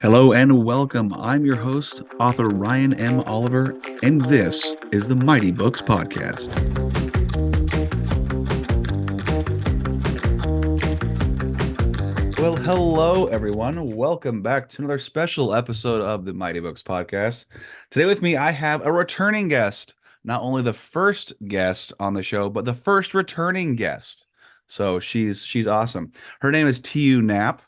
Hello and welcome. I'm your host, author Ryan M. Oliver, and this is the Mighty Books Podcast. Well, hello everyone. Welcome back to another special episode of the Mighty Books Podcast. Today with me, I have a returning guest. Not only the first guest on the show, but the first returning guest. So she's awesome. Her name is Tiiu Napp.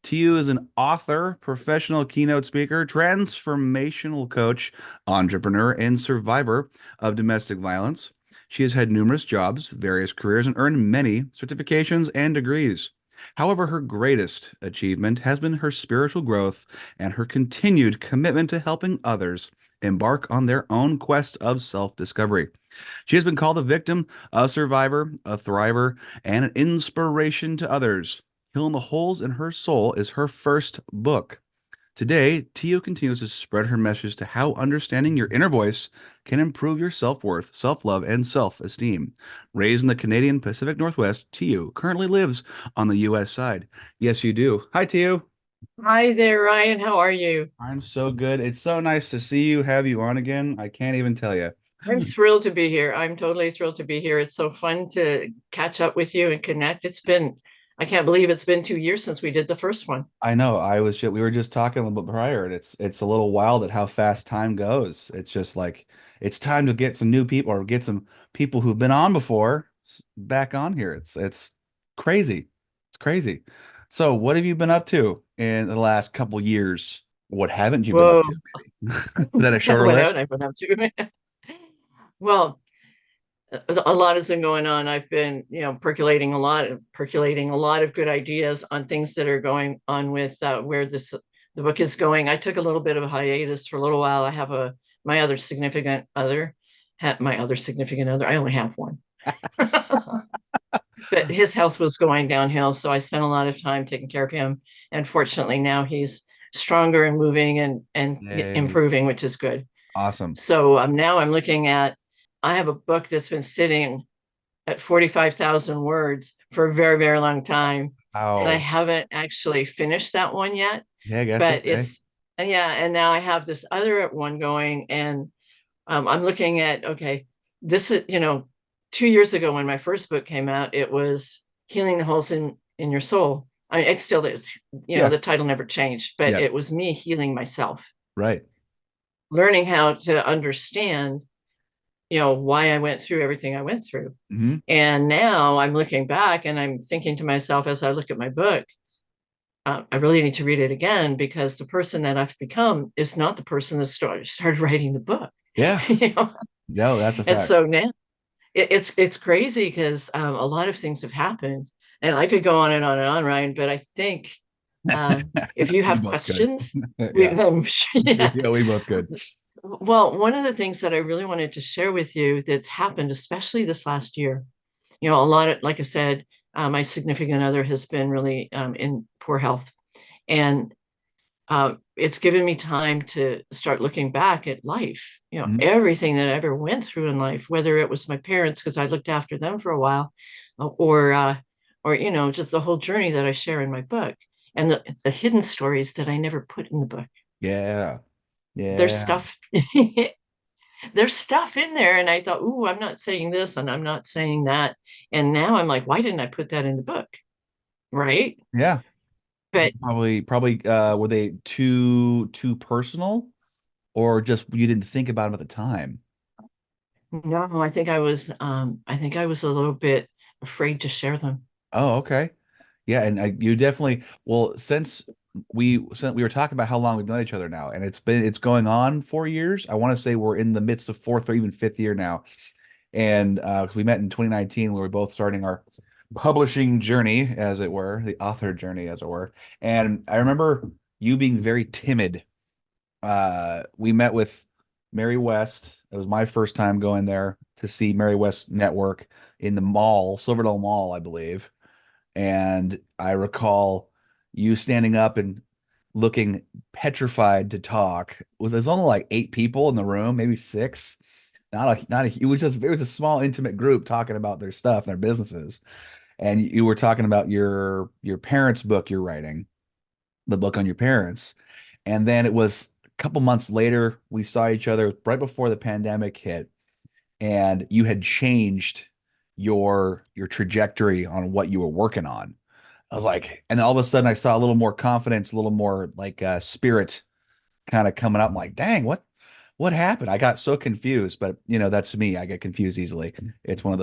Tiiu is an author, professional keynote speaker, transformational coach, entrepreneur, and survivor of domestic violence. She has had numerous jobs, various careers, and earned many certifications and degrees. However, her greatest achievement has been her spiritual growth and her continued commitment to helping others embark on their own quest of self-discovery. She has been called a victim, a survivor, a thriver, and an inspiration to others. Healing the Holes in Her Soul is her first book. Today, Tiiu continues to spread her message to how understanding your inner voice can improve your self-worth, self-love, and self-esteem. Raised in the Canadian Pacific Northwest, Tiiu currently lives on the U.S. side. Yes, you do. Hi, Tiiu. Hi there, Ryan. How are you? I'm so good. It's so nice to see you, have you on again. I can't even tell you. I'm thrilled to be here. I'm totally thrilled to be here. It's so fun to catch up with you and connect. I can't believe it's been 2 years since we did the first one. I know. We were just talking a little bit prior, and it's a little wild at how fast time goes. It's just like it's time to get some new people or get some people who've been on before back on here. It's crazy. It's crazy. So, what have you been up to in the last couple years? What haven't you been up Whoa. to, maybe? Is that a shorter What list? haven't I been up to? Well, a lot has been going on. I've been, percolating a lot of good ideas on things that are going on with where the book is going. I took a little bit of a hiatus for a little while. I have a my other significant other, my other significant other. I only have one. But his health was going downhill. So I spent a lot of time taking care of him. And fortunately, now he's stronger and moving and Yay. improving, which is good. Awesome. So now I have a book that's been sitting at 45,000 words for a very, very long time. And I Oh, haven't actually finished that one yet, yeah, that's but okay. yeah. And now I have this other one going, and I'm looking at, okay, this is, 2 years ago when my first book came out, it was Healing the Holes in Your Soul. I mean, it still is, Yeah. the title never changed, but it Yes. was me healing myself, Right. learning how to understand, why I went through everything I went through. Hmm. And now I'm looking back and I'm thinking to myself as I look at my book, I really need to read it again because the person that I've become is not the person that started writing the book. Yeah. you know? No, that's a And fact. so now it's crazy because a lot of things have happened, and I could go on and on and on, Ryan. But I think if you We have both could. questions, Yeah. yeah. Yeah, we both could. Well, one of the things that I really wanted to share with you that's happened, especially this last year, a lot of, like I said, my significant other has been really in poor health, and it's given me time to start looking back at life, Mhm. everything that I ever went through in life, whether it was my parents, because I looked after them for a while, or, just the whole journey that I share in my book and the hidden stories that I never put in the book. Yeah. There's Yeah. stuff, there's stuff in there. And I thought, ooh, I'm not saying this and I'm not saying that. And now I'm like, why didn't I put that in the book? Right. Yeah. But Probably were they too personal or just you didn't think about them at the time? no, I think I was a little bit afraid to share them. Oh, okay. Yeah, and you definitely well since we were talking about how long we've known each other now, and it's going on 4 years. I want to say we're in the midst of fourth or even fifth year now. And 'cause we met in 2019 when we were both starting our publishing journey, as it were, the author journey, as it were. And I remember you being very timid. We met with Mary West. It was my first time going there to see Mary West Network in the mall, Silverdale Mall, I believe. And I recall you standing up and looking petrified to talk. There's only like 8 people in the room, maybe six. It was a small intimate group talking about their stuff and their businesses. And you were talking about your parents' book you're writing, the book on your parents. And then it was a couple months later, we saw each other right before the pandemic hit, and you had changed your trajectory on what you were working on. I was like, and all of a sudden I saw a little more confidence, a little more like spirit kind of coming up. I'm like, dang, what happened? I got so confused, but that's me. I get confused easily. It's one of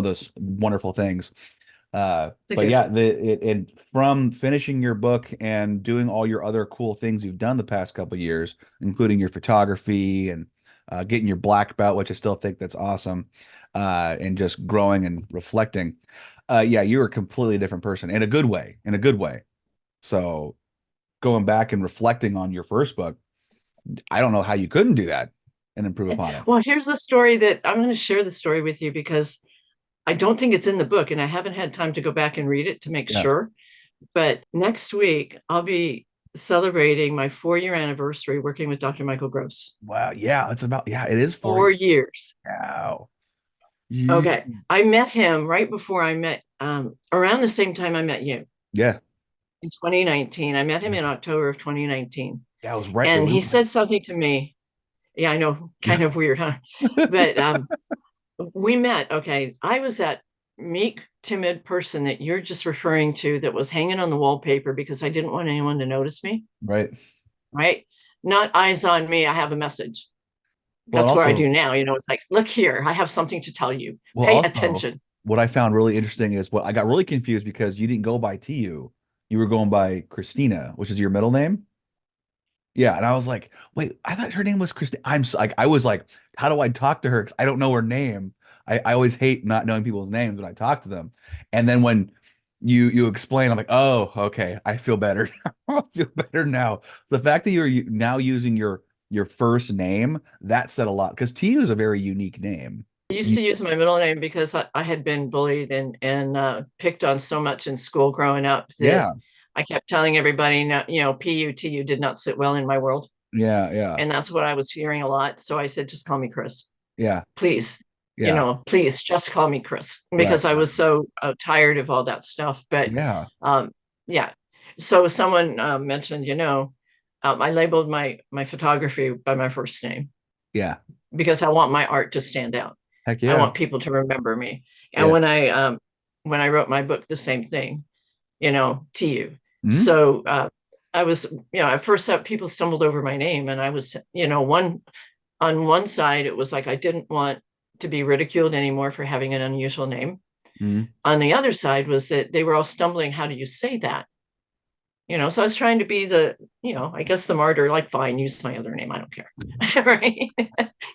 those wonderful things. It's a But yeah, gift. it from finishing your book and doing all your other cool things you've done the past couple of years, including your photography and getting your black belt, which I still think that's awesome, and just growing and reflecting. Yeah, you're a completely different person in a good way, in a good way. So going back and reflecting on your first book, I don't know how you couldn't do that and improve upon it. Well, here's the story that I'm going to share the story with you because I don't think it's in the book and I haven't had time to go back and read it to make Yeah. sure. But next week, I'll be celebrating my 4 year anniversary working with Dr. Michael Gross. Wow. Yeah, yeah, it is for you. 4 years. Wow. Okay. I met him right before I met, around the same time I met you Yeah. in 2019. I met him in October of 2019. Yeah, it was right. And he said something to me. Yeah, I know, kind of weird, huh? But we met. Okay. I was that meek, timid person that you're just referring to that was hanging on the wallpaper because I didn't want anyone to notice me, Right. right? Not eyes on me. I have a message. Well, and That's what I also, do now. It's like, look here, I have something to tell you. well, Pay also, attention. what I found really interesting is what I got really confused because you didn't go by Tiiu. You were going by Christina, which is your middle name. Yeah, and I was like, wait, I thought her name was Christina. Like, I was like, how do I talk to her? Because I don't know her name. I always hate not knowing people's names when I talk to them. And then when you explain, I'm like, oh, okay, I feel better. I feel better now. The fact that you're now using your first name, that said a lot because Tiiu is a very unique name. I used You, to use my middle name because I had been bullied and picked on so much in school growing up that yeah, I kept telling everybody, no, PUTU did not sit well in my world. yeah, yeah, And that's what I was hearing a lot. So I said, just call me Chris, yeah, please. yeah, Please just call me Chris right, because I right. was so tired of all that stuff. But Yeah, um, yeah. So someone mentioned, I labeled my photography by my first name yeah, because I want my art to stand out. heck I yeah, want people to remember me. And yeah. when I wrote my book, the same thing, to you. Mhm. So I was, at first people stumbled over my name, and I was, on one side, it was like I didn't want to be ridiculed anymore for having an unusual name. Mhm. On the other side was that they were all stumbling. How do you say that? So I was trying to be the, I guess the martyr, like, fine, use my other name. I don't care. Right.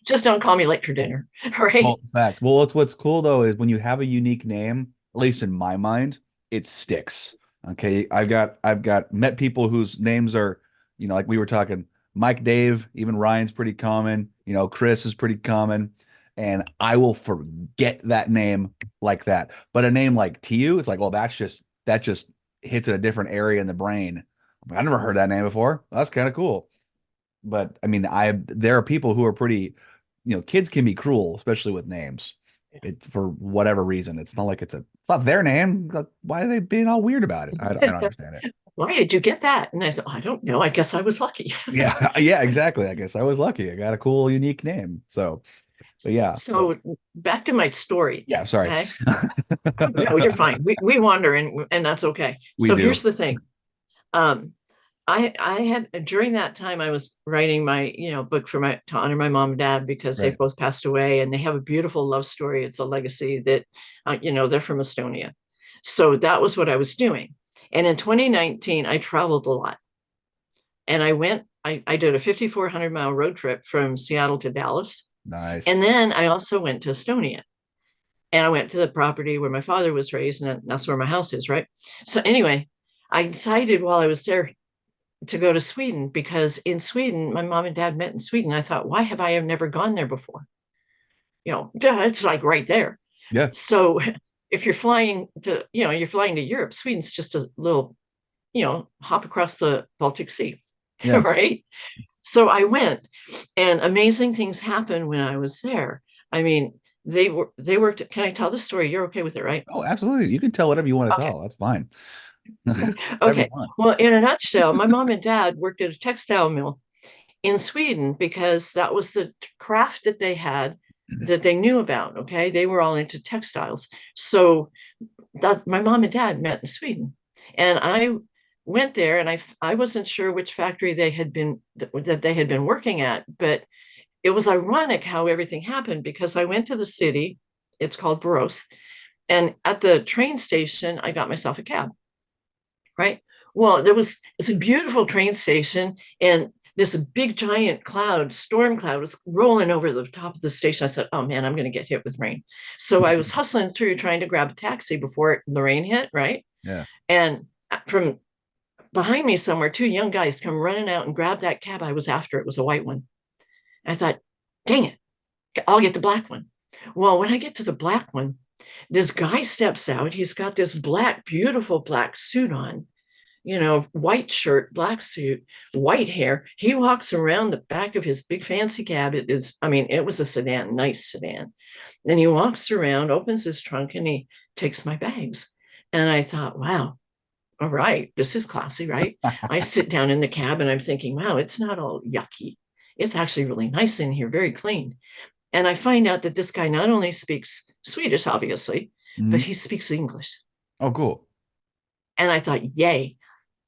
Just don't call me late for dinner. Right. Well, fact. Well, what's cool though is when you have a unique name, at least in my mind, it sticks. Okay. I've got met people whose names are, like we were talking, Mike, Dave, even Ryan's pretty common, Chris is pretty common. And I will forget that name like that. But a name like Tiiu, it's like, well, that just hits at a different area in the brain. I never heard that name before. That's kind of cool. But I mean, there are people who are pretty, kids can be cruel, especially with names. For whatever reason. It's not like it's not their name. Like, why are they being all weird about it? I don't understand it. Why did you get that? And I said, I don't know. I guess I was lucky. Yeah, yeah, exactly. I guess I was lucky. I got a cool, unique name. So, but yeah, but So back to my story. yeah, sorry. Okay. No, you're fine. We wander and that's okay. We So do. here's the thing. Um, I had during that time I was writing my book for my to honor my mom and dad because they've Right. both passed away and they have a beautiful love story. It's a legacy that they're from Estonia. So that was what I was doing. And in 2019, I traveled a lot and I did a 5,400-mile road trip from Seattle to Dallas. And Nice. then I also went to Estonia and I went to the property where my father was raised, and that's where my house is, right? So anyway, I decided while I was there to go to Sweden because in Sweden, my mom and dad met in Sweden. I thought, why have I never gone there before? It's like right there. Yeah. So if you're flying to Europe, Sweden's just a little, hop across the Baltic Sea, Yeah. right? So I went, and amazing things happened when I was there. I mean, they worked. Can I tell the story? You're okay with it, right? Oh, absolutely. You can tell whatever you want to Okay. tell. That's fine. That'd be Okay. fun. Well, in a nutshell, my mom and dad worked at a textile mill in Sweden because that was the craft that they had that they knew about. Okay. They were all into textiles. So that my mom and dad met in Sweden. And I went there and I wasn't sure which factory that they had been working at, but it was ironic how everything happened because I went to the city, it's called Borås, and at the train station, I got myself a cab, right? Well, it's a beautiful train station, and this big giant storm cloud was rolling over the top of the station. I said, oh man, I'm going to get hit with rain. So I was hustling through trying to grab a taxi before the rain hit, right? Yeah. And from behind me somewhere, two young guys come running out and grab that cab I was after. It was a white one. I thought, dang it, I'll get the black one. Well, when I get to the black one, this guy steps out. He's got this beautiful black suit on, white shirt, black suit, white hair. He walks around the back of his big fancy cab. It was a sedan, nice sedan. Then he walks around, opens his trunk, and he takes my bags. And I thought, wow, all right, this is classy, right? I sit down in the cab and I'm thinking, wow, it's not all yucky. It's actually really nice in here, very clean. And I find out that this guy not only speaks Swedish, obviously, but Mhm. he speaks English. Oh, cool. And I thought, yay.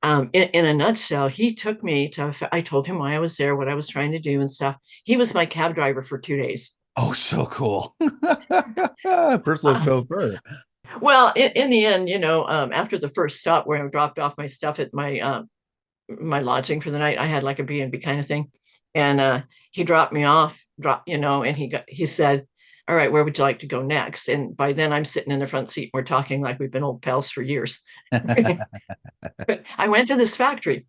In a nutshell, he took me I told him why I was there, what I was trying to do and stuff. He was my cab driver for 2 days. Oh, so cool. Personal Uh, chauffeur. well, in the end, after the first stop where I dropped off my stuff at my lodging for the night, I had like a B&B kind of thing. And he dropped me off, and he said, all right, where would you like to go next? And by then I'm sitting in the front seat. We're talking like we've been old pals for years. But I went to this factory,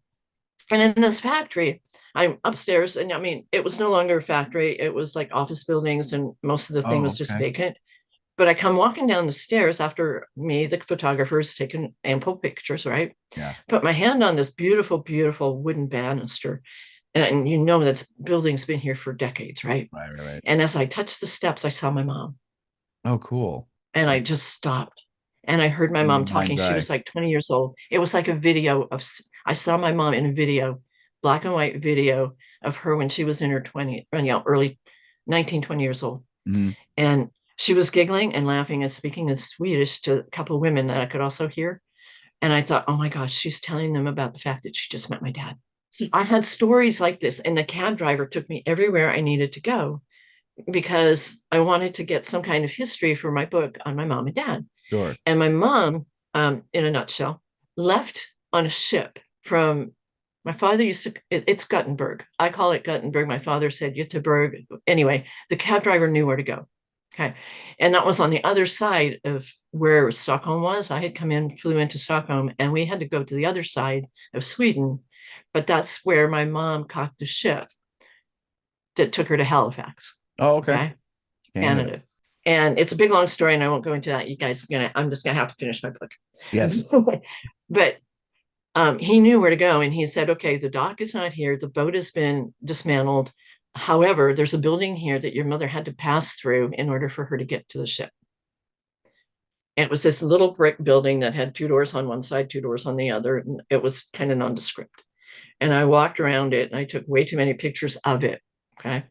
and in this factory, I'm upstairs, and it was no longer a factory. It was like office buildings, and most of the thing Oh, was just okay. vacant. But I come walking down the stairs after me, the photographer's taken ample pictures, right? Yeah. Put my hand on this beautiful, beautiful wooden banister. And that building's been here for decades, right? Right, right, right. And as I touched the steps, I saw my mom, Oh, cool. and I just stopped. And I heard my mom talking. Mind's She eye. was like 20 years old. It was like a video I saw my mom in a video, black and white video of her when she was in her 20, early 19, 20 years old. Mhm. And she was giggling and laughing and speaking in Swedish to a couple of women that I could also hear. And I thought, oh my gosh, she's telling them about the fact that she just met my dad. So I had stories like this, and the cab driver took me everywhere I needed to go because I wanted to get some kind of history for my book on my mom and dad. Sure. And my mom, in a nutshell, left on a ship from my father it's Guttenberg. I call it Guttenberg. My father said Göteborg. Anyway, the cab driver knew where to go. Okay. And that was on the other side of where Stockholm was. I had flew into Stockholm, and we had to go to the other side of Sweden. But that's where my mom caught the ship that took her to Halifax. Oh, okay. Okay. Canada. Canada. And it's a big long story, and I won't go into that. You guys I'm just gonna have to finish my book. Yes. But he knew where to go, and he said, okay, the dock is not here, the boat has been dismantled. However, there's a building here that your mother had to pass through in order for her to get to the ship. And it was this little brick building that had two doors on one side, two doors on the other, and it was kind of nondescript. And I walked around it, and I took way too many pictures of it. Okay.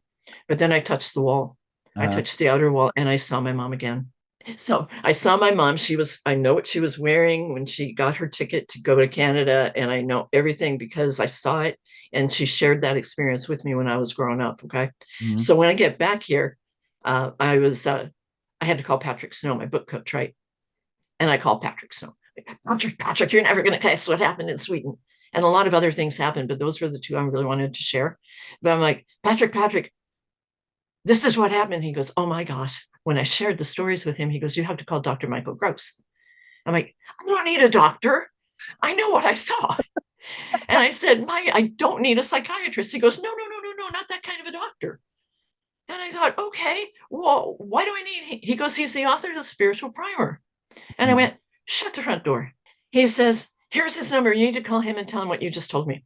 But then I touched the wall. I Uh-huh. touched the outer wall, and I saw my mom again. So I saw my mom. I know what she was wearing when she got her ticket to go to Canada. And I know everything because I saw it. And she shared that experience with me when I was growing up. Okay. Mhm. So when I get back here, I had to call Patrick Snow, my book coach, right? And I called Patrick Snow. Patrick, you're never going to guess what happened in Sweden. And a lot of other things happened, but those were the two I really wanted to share. But I'm like, Patrick, this is what happened. He goes, oh my gosh. When I shared the stories with him, he goes, you have to call Dr. Michael Gross. I'm like, I don't need a doctor. I know what I saw. And I said, I don't need a psychiatrist. He goes, no, not that kind of a doctor. And I thought, okay, well, why do I need? He goes, he's the author of the Spiritual Primer. And I Mhm. went, shut the front door. He says, here's his number. You need to call him and tell him what you just told me.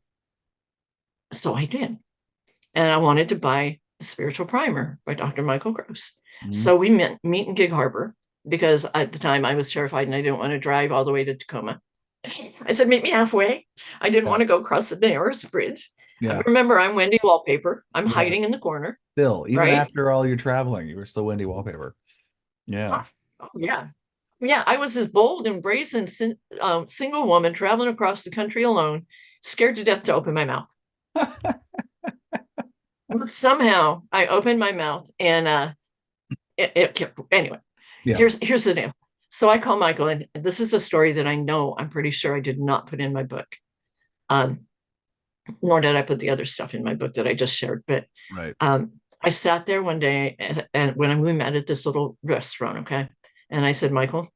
So I did. And I wanted to buy the Spiritual Primer by Dr. Michael Gross. Mhm. So we meet in Gig Harbor because at the time I was terrified and I didn't want to drive all the way to Tacoma. I said, meet me halfway. I didn't Yeah. want to go across the Narrows Bridge. Yeah. Remember, I'm Wendy Wallpaper. I'm hiding Yes. in the corner, Still, even right? after all your traveling, you were still Wendy wallpaper. Yeah. Oh, yeah. Yeah, I was this bold and brazen single woman traveling across the country alone, scared to death to open my mouth. But somehow I opened my mouth and it kept, anyway, Yeah. here's the deal. So I call Michael, and this is a story that I know I'm pretty sure I did not put in my book. Um, Nor did I put the other stuff in my book that I just shared. But Right. I sat there one day and when we met at this little restaurant, okay? And I said, Michael,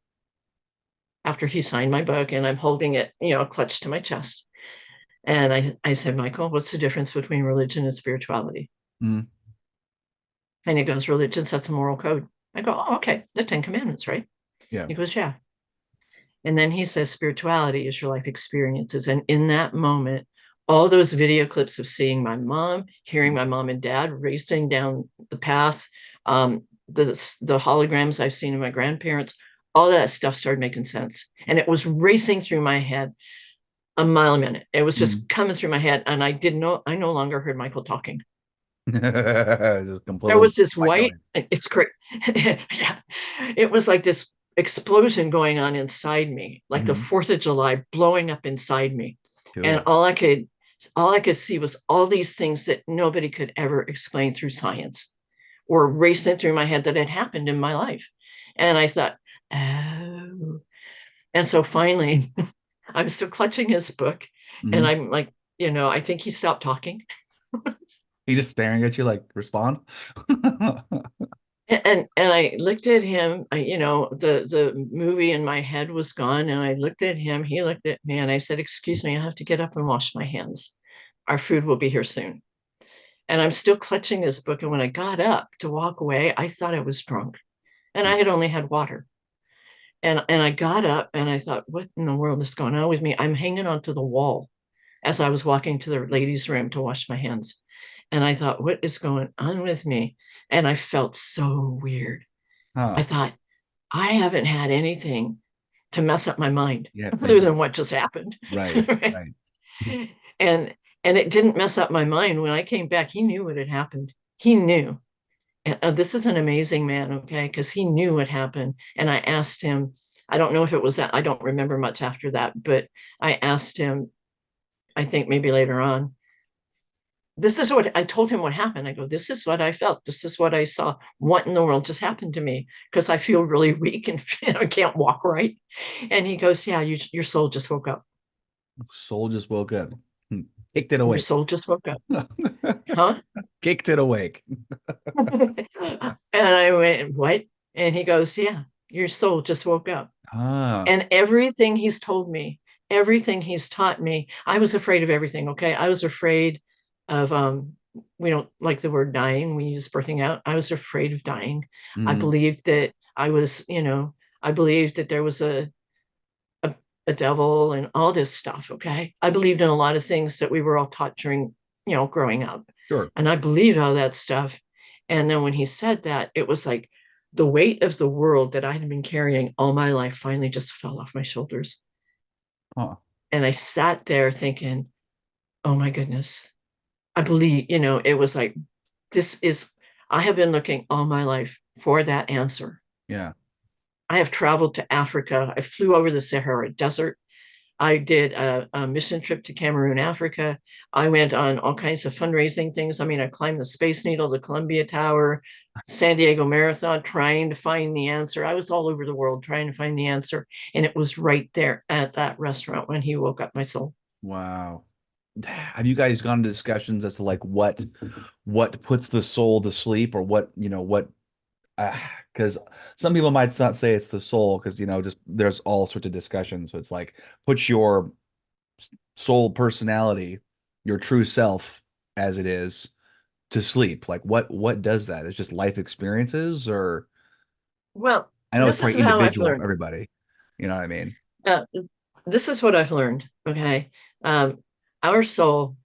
after he signed my book and I'm holding it, clutched to my chest. And I said, Michael, what's the difference between religion and spirituality? Mm. And he goes, religion sets a moral code. I go, oh, okay, the Ten Commandments, right? Yeah. He goes, yeah. And then he says, spirituality is your life experiences. And in that moment, all those video clips of seeing my mom, hearing my mom and dad racing down the path, the holograms I've seen of my grandparents, all that stuff started making sense. And it was racing through my head a mile a minute. It was Mm. just coming through my head. And I no longer heard Michael talking. Just There completely was this white white, noise. it's great. Yeah. It was like this explosion going on inside me, like the Hmm. 4th of July blowing up inside me. And Cool. all I could see was all these things that nobody could ever explain through science were racing through my head that had happened in my life. And I thought, oh. And so finally, I'm still clutching his book. And Hmm. I'm like, I think he stopped talking. He's just staring at you like, respond. And I looked at him. The movie in my head was gone, and I looked at him. He looked at me, and I said, "Excuse me, I have to get up and wash my hands. Our food will be here soon." And I'm still clutching this book. And when I got up to walk away, I thought I was drunk, and I had only had water. And I got up, and I thought, "What in the world is going on with me?" I'm hanging onto the wall as I was walking to the ladies' room to wash my hands. And I thought, what is going on with me? And I felt so weird. I Huh. thought, I haven't had anything to mess up my mind Yeah, other thank you. than what just happened. Right, right. and and it didn't mess up my mind. When I came back, he knew what had happened. He knew. And, this is an amazing man, okay? Because he knew what happened. And I asked him, I don't know if it was that, I don't remember much after that, but I asked him, I think maybe later on, this is what I told him what happened. I go, this is what I felt. This is what I saw. What in the world just happened to me? Because I feel really weak and I can't walk right. And he goes, yeah, your soul just woke up. Soul just woke up. Hmm. Kicked it Your awake. soul just woke up. Huh? Kicked it awake. And I went, what? And he goes, yeah, your soul just woke up. Ah. And everything he's told me, everything he's taught me, I was afraid of everything. Okay. I was afraid of, we don't like the word dying. We use birthing out. I was afraid of dying. I Mm. believed that I believed that there was a, a devil and all this stuff. Okay. I believed in a lot of things that we were all taught during, growing up. Sure. And I believed all that stuff. And then when he said that, it was like the weight of the world that I had been carrying all my life finally just fell off my shoulders. Huh. And I sat there thinking, oh my goodness, I believe, it was like, this is, I have been looking all my life for that answer. Yeah. I have traveled to Africa. I flew over the Sahara Desert. I did a mission trip to Cameroon, Africa. I went on all kinds of fundraising things. I mean, I climbed the Space Needle, the Columbia Tower, San Diego Marathon, trying to find the answer. I was all over the world trying to find the answer. And it was right there at that restaurant when he woke up my soul. Wow. Have you guys gone to discussions as to like what puts the soul to sleep or what, what because some people might not say it's the soul because just there's all sorts of discussions. So it's like put your soul personality, your true self as it is to sleep. Like what does that? It's just life experiences or Well, I know it's this is probably how I've individual for learned. everybody. You know what I mean? Uh, this is what I've learned. Okay. Um, our soul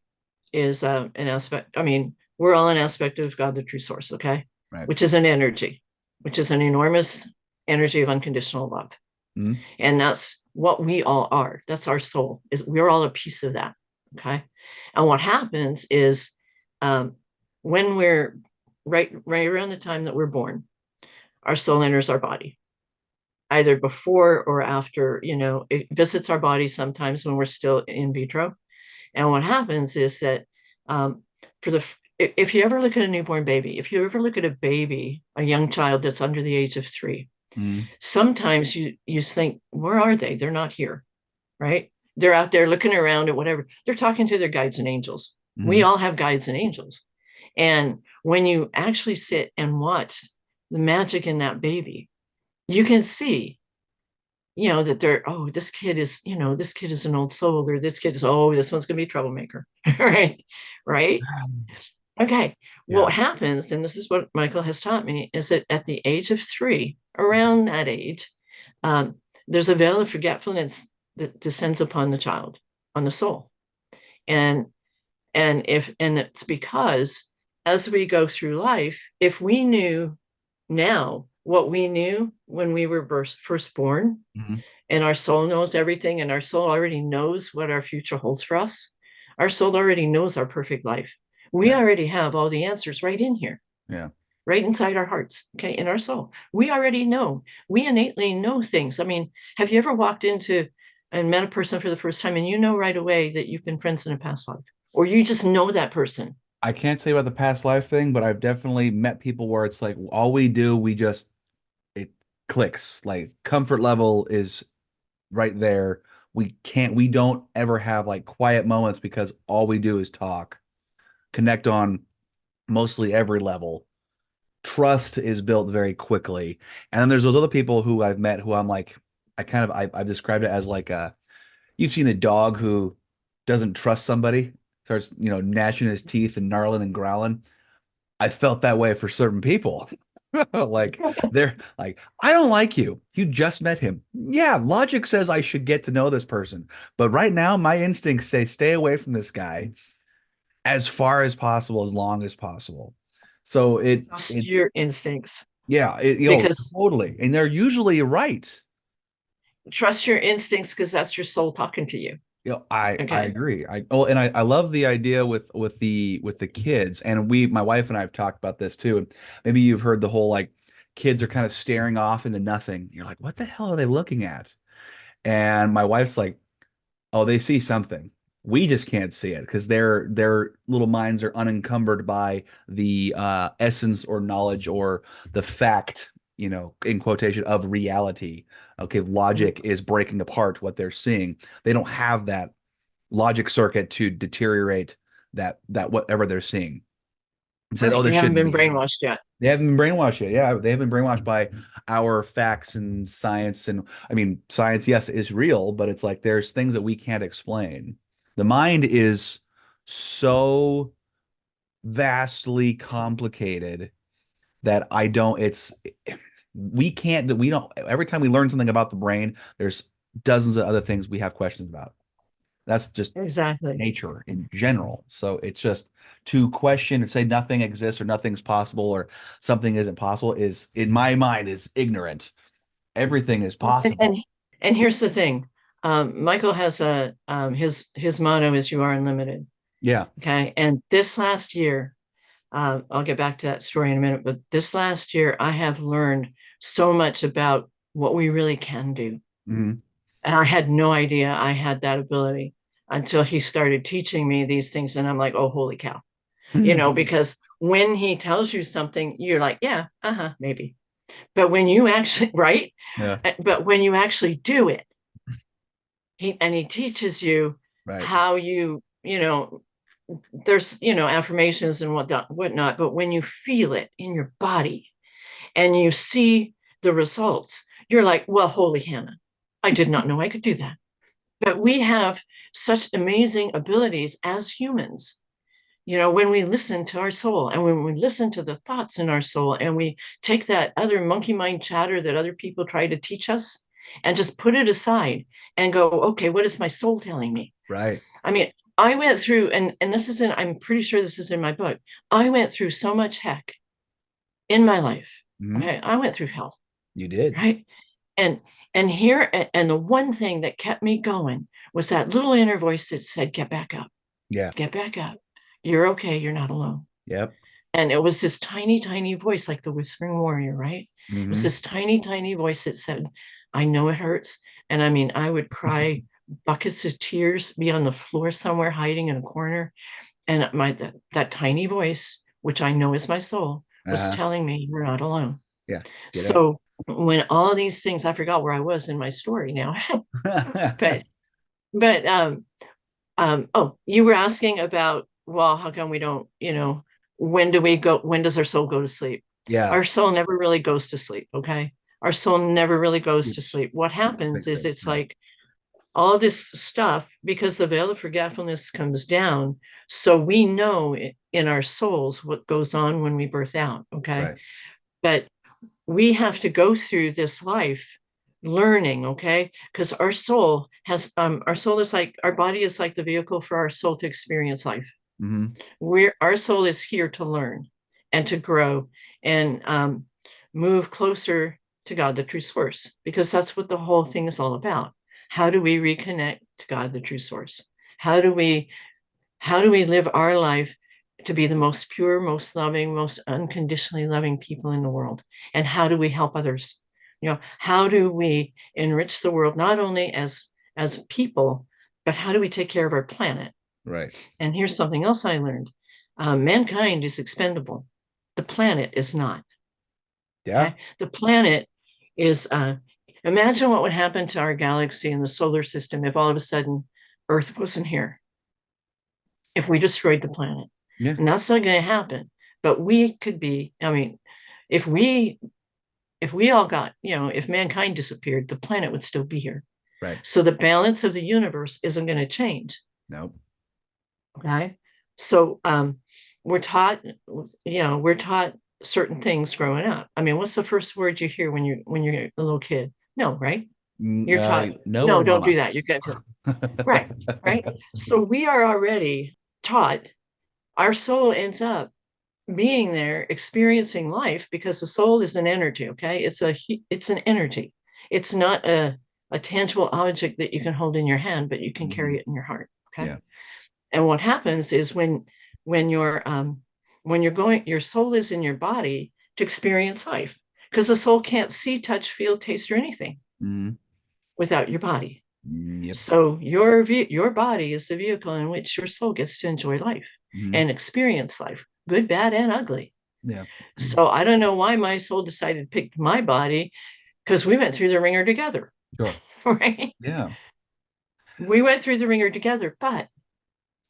is an aspect. I mean, we're all an aspect of God, the true source, okay? Right. Which is an energy, which is an enormous energy of unconditional love. Mhm. And that's what we all are. That's our soul. Is we're all a piece of that. Okay. And what happens is um, when we're right around the time that we're born, our soul enters our body, either before or after, it visits our body sometimes when we're still in vitro. And what happens is that um, for the if you ever look at a newborn baby, if you ever look at a baby, a young child that's under the age of 3, Mm-hmm. sometimes you think, where are they? They're not here, right? They're out there looking around or whatever. They're talking to their guides and angels. We Mm-hmm. all have guides and angels. And when you actually sit and watch the magic in that baby, you can see, that they're, oh, this kid is an old soul, or this kid is, oh, this one's going to be a troublemaker. Right. Right. Okay. Yeah. What happens, and this is what Michael has taught me, is that at the age of 3, around that age, um, there's a veil of forgetfulness that descends upon the child, on the soul. And and it's because as we go through life, if we knew now what we knew when we were first born, Mm-hmm. and our soul knows everything, and our soul already knows what our future holds for us, our soul already knows our perfect life. We Yeah. already have all the answers right in here, Yeah. right inside our hearts, okay, in our soul. We already know. We innately know things. I mean, have you ever walked into and met a person for the first time and you know right away that you've been friends in a past life, or you just know that person? I can't say about the past life thing, but I've definitely met people where it's like all we do, we just it clicks. Like comfort level is right there. We don't ever have like quiet moments because all we do is talk, connect on mostly every level. Trust is built very quickly. And then there's those other people who I've met who I'm like, I've described it as like you've seen a dog who doesn't trust somebody, starts, gnashing his teeth and gnarling and growling. I felt that way for certain people. Like they're like, I don't like you. You just met him. Yeah, logic says I should get to know this person. But right now, my instincts say stay away from this guy as far as possible, as long as possible. So Trust it's your instincts, yeah, because totally. And they're usually right. that's your soul talking to you. I Okay. agree. I love the idea with the kids. And my wife and I have talked about this too. And maybe you've heard the whole like kids are kind of staring off into nothing. You're like, what the hell are they looking at? And my wife's like, oh, they see something. We just can't see it because their little minds are unencumbered by the essence or knowledge or the fact, in quotation of reality. Okay, logic is breaking apart what they're seeing. They don't have that logic circuit to deteriorate that whatever they're seeing and say, oh, Right. They this haven't shouldn't been be here. brainwashed yet. They haven't been brainwashed yet. Yeah, they haven't been brainwashed by our facts and science. And I mean, science, yes, is real, but it's like there's things that we can't explain. The mind is so vastly complicated that I don't, it's, we don't, every time we learn something about the brain, there's dozens of other things we have questions about. That's just Exactly. nature in general. So it's just to question and say nothing exists or nothing's possible or something isn't possible is in my mind is ignorant. Everything is Well, possible. and here's the thing. Michael has his motto is you are unlimited. Yeah. Okay. And this last year, I'll get back to that story in a minute, but this last year I have learned so much about what we really can do. Hmm. And I had no idea I had that ability until he started teaching me these things. And I'm like, oh, holy cow. Because when he tells you something, you're like, yeah, maybe. But when you actually, right? Yeah. But when you actually do it, he teaches you Right. how there's, affirmations and whatnot. But when you feel it in your body and you see the results, you're like, well, holy Hannah, I did not know I could do that. But we have such amazing abilities as humans. When we listen to our soul and when we listen to the thoughts in our soul and we take that other monkey mind chatter that other people try to teach us and just put it aside and go, okay, what is my soul telling me? Right. I mean, I went through, and this is I'm pretty sure this is in my book. I went through so much heck in my life. Hmm. Okay. I went through hell, You did. right? and and the one thing that kept me going was that little inner voice that said, get back up, Yeah. get back up. You're okay. You're not alone. Yep. And it was this tiny, tiny voice, like the whispering warrior, right? It was Hmm. this tiny, tiny voice that said, I know it hurts. And I mean, I would cry buckets of tears, be on the floor somewhere, hiding in a corner. And that tiny voice, which I know is my soul, was Uh-huh. telling me, you're not alone. Yeah. Get up. So when all these things, I forgot where I was in my story now, but but oh, you were asking about, well, how come we don't, when do we go, when does our soul go to sleep? Yeah. Our soul never really goes to sleep, okay? Our soul never really goes to Which sleep. What happens makes is sense. it's Yeah. like all this stuff, because the veil of forgetfulness comes down, so we know in our souls what goes on when we birth out, okay? Right. But we have to go through this life learning, okay? Because our soul is like, our body is like the vehicle for our soul to experience life. Hmm. Our soul is here to learn and to grow and move closer to God, the true source, because that's what the whole thing is all about. How do we reconnect to God, the true source? How do we live our life to be the most pure, most loving, most unconditionally loving people in the world? And how do we help others? How do we enrich the world not only as people, but how do we take care of our planet? Right. And here's something else I learned. Mankind is expendable. The planet is not. Yeah. Okay. The planet is, imagine what would happen to our galaxy and the solar system if all of a sudden Earth wasn't here, if we destroyed the planet. Yeah. And that's not going to happen. But we could be, I mean, if we all got, if mankind disappeared, the planet would still be here. Right. So the balance of the universe isn't going to change. Nope. Okay. So we're taught, we're taught certain things growing up. I mean, what's the first word you hear when you're a little kid? No, right? You're taught, No no, or don't do mama. that. You get right, right. So we are already taught, our soul ends up being there experiencing life, because the soul is an energy, okay? It's an energy. It's not a tangible object that you can hold in your hand, but you can Hmm. carry it in your heart, okay? Yeah. And what happens is when you're when you're going, your soul is in your body to experience life, because the soul can't see, touch, feel, taste, or anything Hmm. without your body. Yep. So your body is the vehicle in which your soul gets to enjoy life Hmm. and experience life, good, bad, and ugly. Yeah. So I don't know why my soul decided to pick my body, because we went through the ringer together, Sure. right? Yeah. We went through the ringer together, but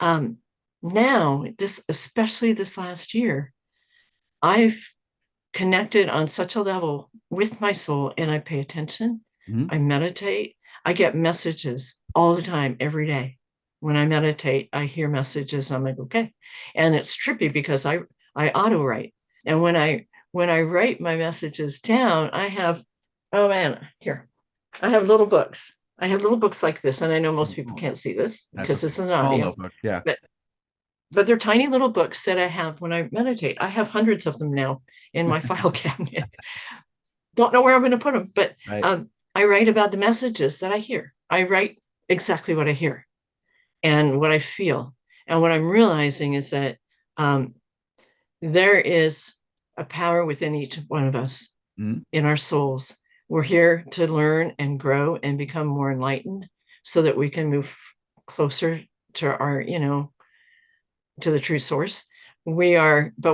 um, now, especially this last year, I've connected on such a level with my soul, and I pay attention. Hmm. I meditate. I get messages all the time, every day. When I meditate, I hear messages. I'm like, okay. And it's trippy because I auto write. And when I write my messages down, I have, oh man, here. I have little books. I have little books like this. And I know most people can't see this That's because okay. it's an Small audio, notebook. Yeah. but they're tiny little books that I have when I meditate. I have hundreds of them now in my file cabinet. Don't know where I'm going to put them, but Right. um, I write about the messages that I hear. I write exactly what I hear and what I feel. And what I'm realizing is that um, there is a power within each one of us, Hmm. in our souls. We're here to learn and grow and become more enlightened so that we can move closer to our, to the true source. But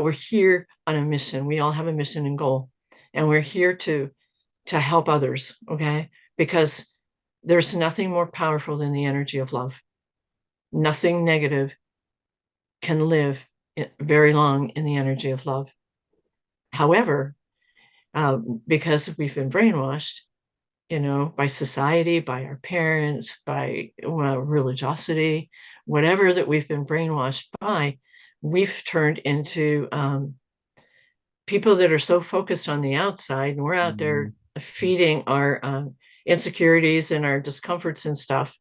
we're here on a mission. We all have a mission and goal, and we're here to help others, okay? Because there's nothing more powerful than the energy of love. Nothing negative can live very long in the energy of love. However, because we've been brainwashed, by society, by our parents, by religiosity, whatever that we've been brainwashed by, we've turned into people that are so focused on the outside, and we're out Hmm. there feeding our insecurities and our discomforts and stuff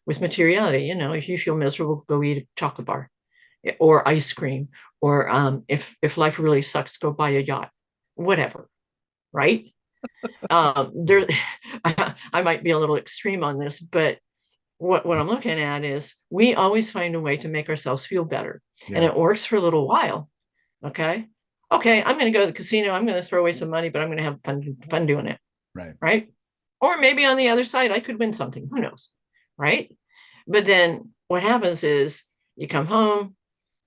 with materiality. If you feel miserable, go eat a chocolate bar or ice cream, or if life really sucks, go buy a yacht, whatever, right? There, I might be a little extreme on this, but what I'm looking at is we always find a way to make ourselves feel better, and Yeah, it works for a little while. Okay, okay, I'm going to go to the casino. I'm going to throw away some money, but I'm going to have fun doing it. right. Right? Or maybe on the other side, I could win something. Who knows? Right? But then what happens is you come home,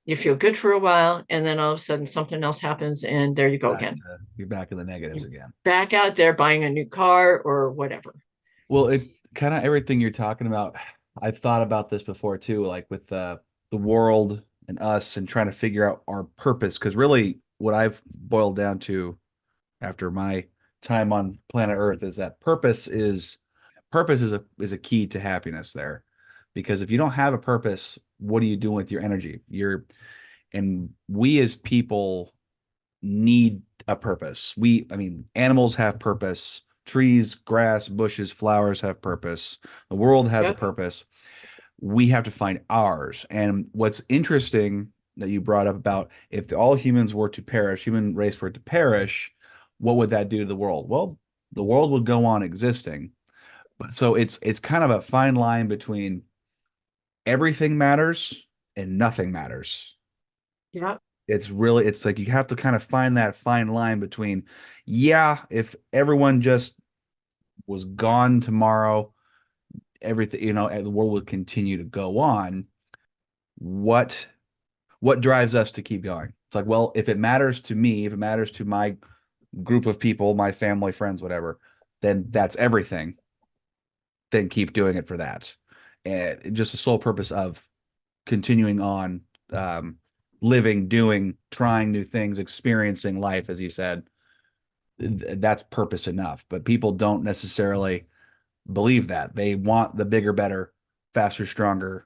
you feel good for a while, and then all of a sudden something else happens, and there you go Back again. to you're back in the negatives You're again. back out there buying a new car or whatever. Well, it kind of everything you're talking about. I've thought about this before too, like with the world and us and trying to figure out our purpose. Because really, what I've boiled down to after my time on planet Earth is that purpose is a key to happiness there. Because if you don't have a purpose, what are you doing with your energy? And we as people need a purpose. I mean, animals have purpose. Trees, grass, bushes, flowers have purpose. The world has a Yep. purpose. We have to find ours. And what's interesting that you brought up about if all humans were to perish, human race were to perish, what would that do to the world? Well, the world would go on existing. But so it's kind of a fine line between everything matters and nothing matters. Yep. It's like you have to kind of find that fine line between, yeah, if everyone just was gone tomorrow, everything, and the world would continue to go on. What what drives us to keep going? It's like, well, if it matters to me, if it matters to my group of people, my family, friends, whatever, then that's everything. Then keep doing it for that. And just the sole purpose of continuing on, living, doing, trying new things, experiencing life, as you said, that's purpose enough. But people don't necessarily believe that. They want the bigger, better, faster, stronger,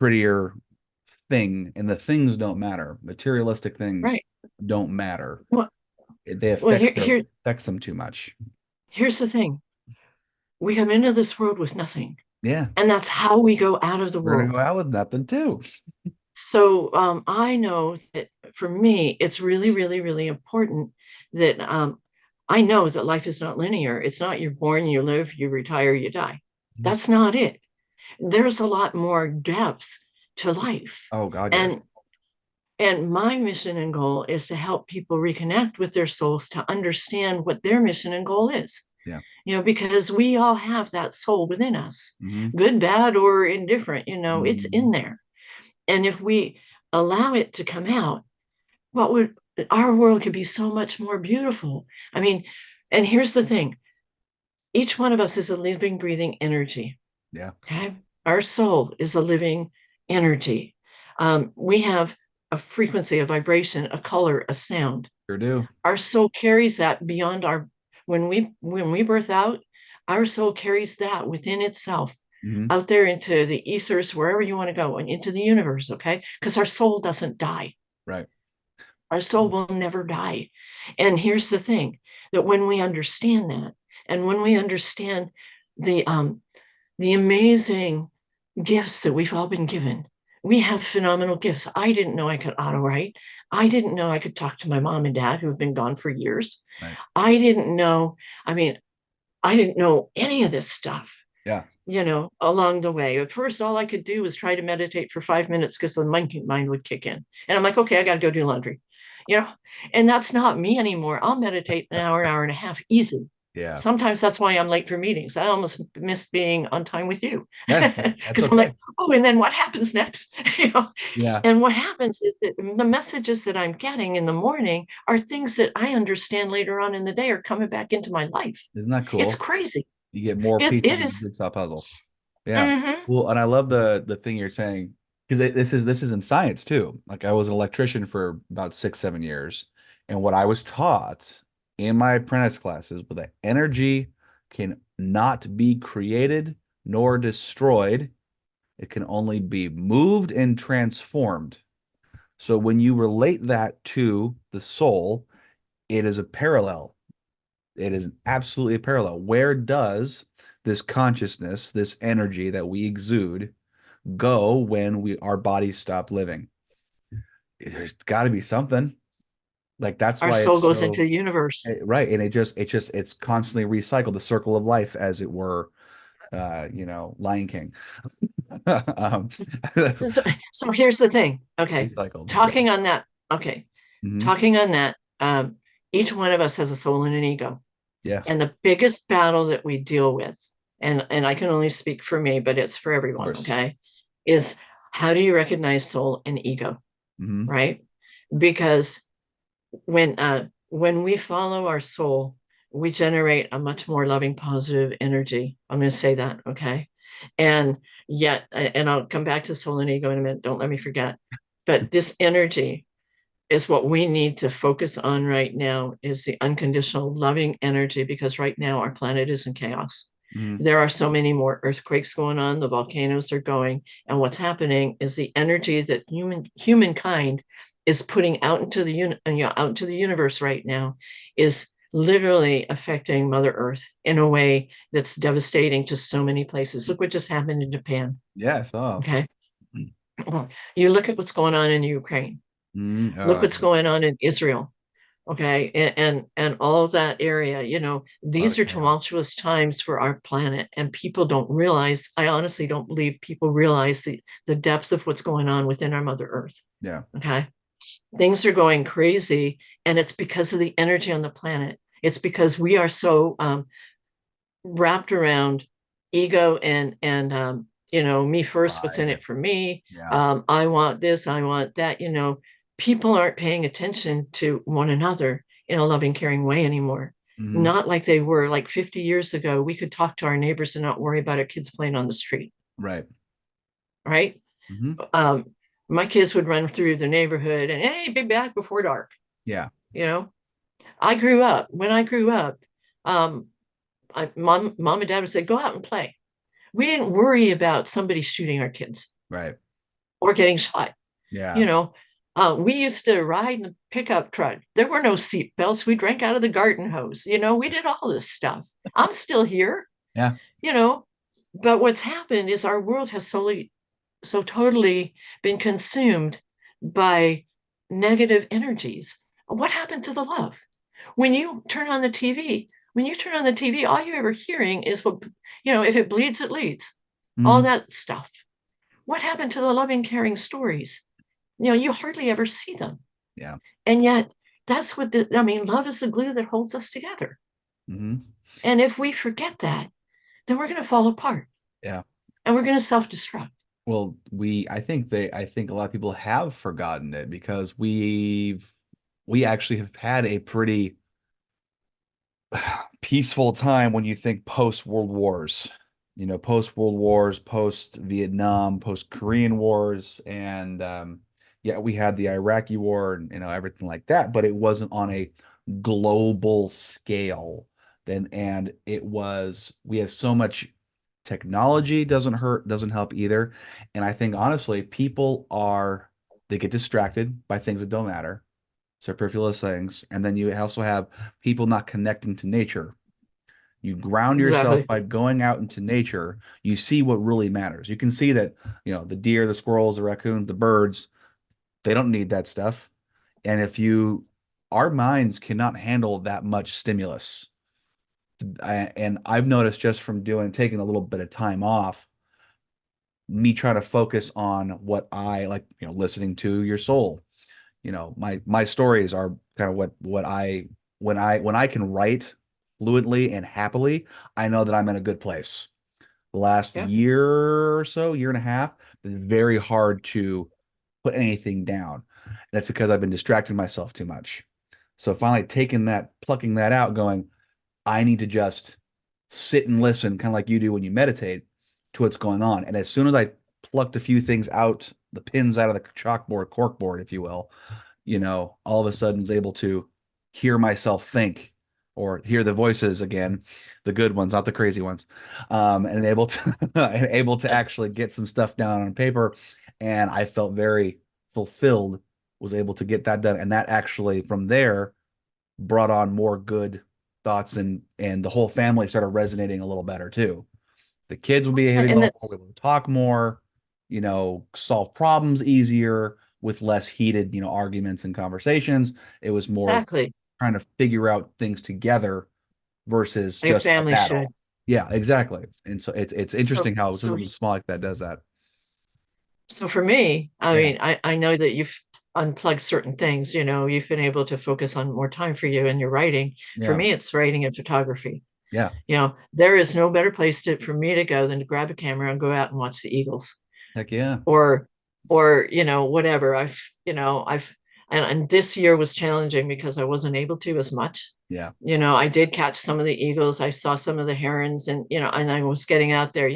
prettier thing, and the things don't matter. Materialistic things Right. don't matter. Well, They well affects them too much. here's the thing. We come into this world with nothing, Yeah, and that's how we go out of the we're gonna world. go out with nothing too. So I know that for me, it's really, really, really important that I know that life is not linear. It's not you're born, you live, you retire, you die. That's not it. There's a lot more depth to life. Oh God, yes. And and my mission and goal is to help people reconnect with their souls to understand what their mission and goal is. Yeah. Because we all have that soul within us, Hmm. good, bad, or indifferent, it's Hmm. in there. And if we allow it to come out, what would our world could be so much more beautiful. I mean, and here's the thing, each one of us is a living, breathing energy. Yeah, Okay. Our soul is a living energy. We have a frequency, a vibration, a color, a sound. sure do. Our soul carries that beyond our when we birth out, our soul carries that within itself Hmm. out there into the ethers, wherever you want to go, and into the universe, okay? Because our soul doesn't die. Right. Our soul will never die. And here's the thing, that when we understand that, and when we understand the the amazing gifts that we've all been given. We have phenomenal gifts. I didn't know I could auto write. I didn't know I could talk to my mom and dad who have been gone for years. Right. I didn't know, I mean, I didn't know any of this stuff, Yeah. along the way. At first, all I could do was try to meditate for 5 minutes because the monkey mind would kick in. And I'm like, okay, I got to go do laundry, you know, and that's not me anymore. I'll meditate an hour and a half, easy. Yeah. Sometimes that's why I'm late for meetings. I almost miss being on time with you Yeah. That's because I'm okay. like, oh, and then what happens next? Yeah. And what happens is that the messages that I'm getting in the morning are things that I understand later on in the day are coming back into my life. Isn't that It's cool? crazy. You get more It pieces of the is. jigsaw puzzle. Yeah. Mhm. Well, and I love the thing you're saying because this is in science too. Like I was an electrician for about 6, 7 years, and what I was taught in my apprentice classes was that energy can not be created nor destroyed. It can only be moved and transformed. So when you relate that to the soul, it is a parallel. It is absolutely a parallel. Where does this consciousness, this energy that we exude, go when our bodies stop living? There's got to be something. Like that's Our why soul it's goes into so the universe. right. And it's constantly recycled, the circle of life, as it were. Lion King. um, So, so here's the thing. Okay. recycled. Talking on that. Okay. Hmm. Talking on that. Each one of us has a soul and an ego. Yeah, of And the biggest battle that we deal with, and I can only speak for me, but it's for everyone, course. okay, is how do you recognize soul and ego, Hmm. right? Because when we follow our soul, we generate a much more loving, positive energy. I'm going to say that, okay? And yet, and I'll come back to soul and ego in a minute. Don't let me forget. But this energy is what we need to focus on right now is the unconditional loving energy because right now our planet is in chaos. Hmm. There are so many more earthquakes going on, the volcanoes are going, and what's happening is the energy that humankind is putting out into out into the universe right now is literally affecting Mother Earth in a way that's devastating to so many places. Look what just happened in Japan. Yes. Oh. Okay. You look at what's going on in Ukraine. Mm, Look what's going on in Israel. Okay. And all of that area, a lot these of are chaos. tumultuous times for our planet. And people don't realize, I honestly don't believe people realize the depth of what's going on within our Mother Earth. Yeah. Okay. Things are going crazy. And it's because of the energy on the planet. It's because we are so wrapped around ego and me first, what's in Pride. it for me. Yeah. I want this, I want that. People aren't paying attention to one another in a loving, caring way anymore. Hmm. Not like they were like 50 years ago. We could talk to our neighbors and not worry about our kids playing on the street, Right. right? Hmm. um, my kids would run through the neighborhood and hey, be back before dark. Yeah. you know when I grew up, um, mom and dad would say go out and play. We didn't worry about somebody shooting our kids Right. or getting shot. Yeah. You know, we used to ride in a pickup truck. There were no seat belts. We drank out of the garden hose. We did all this stuff. I'm still here, Yeah. you know, but what's happened is our world has so totally been consumed by negative energies. What happened to the love? When you turn on the TV, all you're ever hearing is if it bleeds, it leads, all Hmm. that stuff. What happened to the loving, caring stories? You hardly ever see them. Yeah. And yet, that's love is the glue that holds us together. Hmm. And if we forget that, then we're going to fall apart Yeah. and we're going to self destruct. Well, I think a lot of people have forgotten it because we actually have had a pretty peaceful time when you think post World Wars, post World Wars, post Vietnam, post Korean Wars, and yeah, we had the Iraqi War and everything like that, but it wasn't on a global scale. Then and it was we have so much technology doesn't help either, and I think honestly they get distracted by things that don't matter, superfluous things. And then you also have people not connecting to nature. You ground yourself Exactly. by going out into nature. You see what really matters. You can see that, the deer, the squirrels, the raccoons, the birds, they don't need that stuff. And our minds cannot handle that much stimulus. And I've noticed just from taking a little bit of time off, me trying to focus on what I like, listening to your soul. My stories are kind of what I when I can write fluently and happily, I know that I'm in a good place. The last Yeah. year or so, year and a half, been very hard to put anything down. That's because I've been distracting myself too much. So finally taking that, plucking that out, going, I need to just sit and listen, kind of like you do when you meditate, to what's going on. And as soon as I plucked a few things out, the pins out of the chalkboard, corkboard, if you will, all of a sudden is able to hear myself think or hear the voices again, the good ones, not the crazy ones, and able to and able to actually get some stuff down on paper. And I felt very fulfilled, was able to get that done. And that actually from there brought on more good thoughts, and the whole family started resonating a little better too. The kids would be behaving a And little more, we that's would talk more, solve problems easier. with less heated, arguments and conversations. It was more Exactly. trying to figure out things together versus A just a family should. battle. Yeah, exactly. And so it's So interesting how so something small like that does that. so for me, I Yeah. mean, I know that you've unplugged certain things, you've been able to focus on more time for you and your writing. For Yeah. me, it's writing and photography. Yeah. There is no better place for me to go than to grab a camera and go out and watch the Eagles Heck yeah. or whatever. I've and this year was challenging because I wasn't able to as much. Yeah. I did catch some of the eagles. I saw some of the herons, and I was getting out there.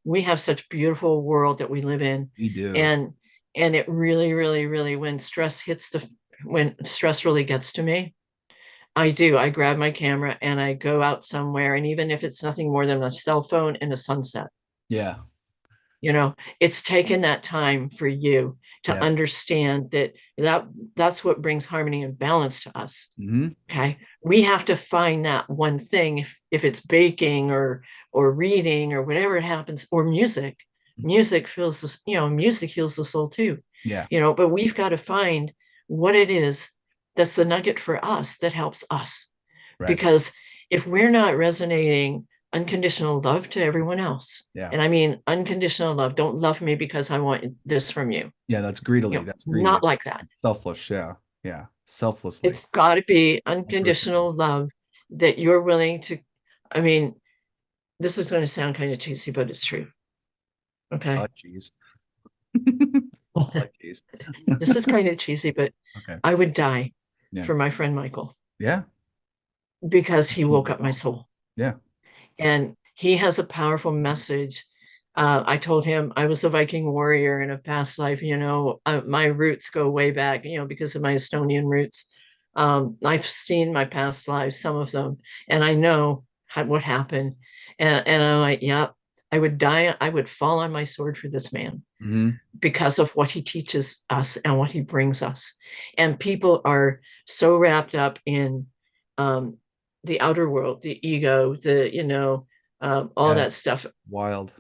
We have such beautiful world that we live in, We do. and it really, really, really, when stress really gets to me, I grab my camera and I go out somewhere, and even if it's nothing more than a cell phone and a sunset, Yeah. it's taken that time for you to Yeah. understand that's what brings harmony and balance to us. Hmm. Okay. We have to find that one thing, if it's baking or reading or whatever it happens, or music. Music heals the soul too. Yeah. But we've got to find what it is that's the nugget for us that helps us. Right. Because if we're not resonating unconditional love to everyone else, Yeah. and I mean unconditional love, don't love me because I want this from you. Yeah. That's greedily. That's greedy. Not like that. Selfless. Yeah. Yeah. Selflessly. It's got to be That's reciprocal. unconditional love that you're willing to. I mean, this is going to sound kind of cheesy, but it's true. Okay. Cheese. I This like cheese. is kind of cheesy, but Okay. I would die Yeah. for my friend Michael Yeah. because he woke Absolutely up my wrong. soul. Yeah. And he has a powerful message. I told him I was a Viking warrior in a past life. My roots go way back, because of my Estonian roots. I've seen my past lives, some of them, and I know what happened. And I'm like, yeah, I would die. I would fall on my sword for this man Hmm. because of what he teaches us and what he brings us. And people are so wrapped up in um, the outer world, the ego, all Yeah. that stuff. Wild.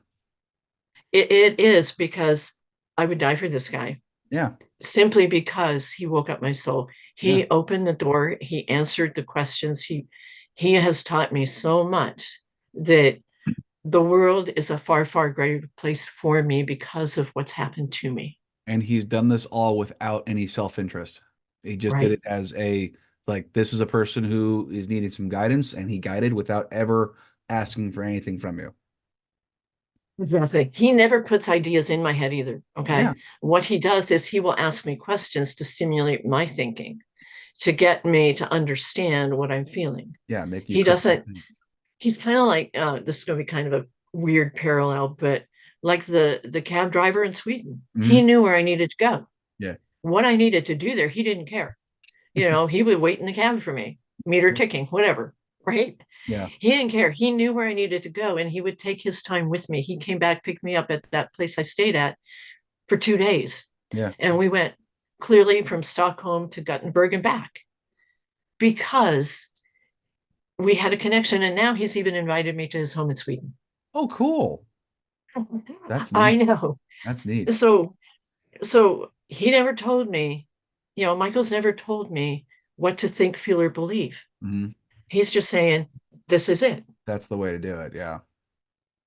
It is because I would die for this guy Yeah. simply because he woke up my soul. Yeah. He opened the door. He answered the questions. He has taught me so much that the world is a far, far greater place for me because of what's happened to me. And he's done this all without any self-interest. He just did Right. it as like, this is a person who is needing some guidance, and he guided without ever asking for anything from you. Exactly. He never puts ideas in my head either. Okay. Yeah. What he does is he will ask me questions to stimulate my thinking, to get me to understand what I'm feeling. Yeah. Make you He critically doesn't, think. he's kind of like, this is going to be kind of a weird parallel, but like the cab driver in Sweden, he Hmm. knew where I needed to go. Yeah. What I needed to do there, he didn't care. He would wait in the cab for me, meter ticking, whatever. Right. Yeah. He didn't care. He knew where I needed to go, and he would take his time with me. He came back, picked me up at that place I stayed at for 2 days. Yeah. And we went clearly from Stockholm to Gothenburg and back because we had a connection. And now he's even invited me to his home in Sweden. Oh, cool. That's I neat. know. That's neat. So he never told me, Michael's never told me what to think, feel, or believe. Hmm. He's just saying, this is it. That's the way to do it. Yeah.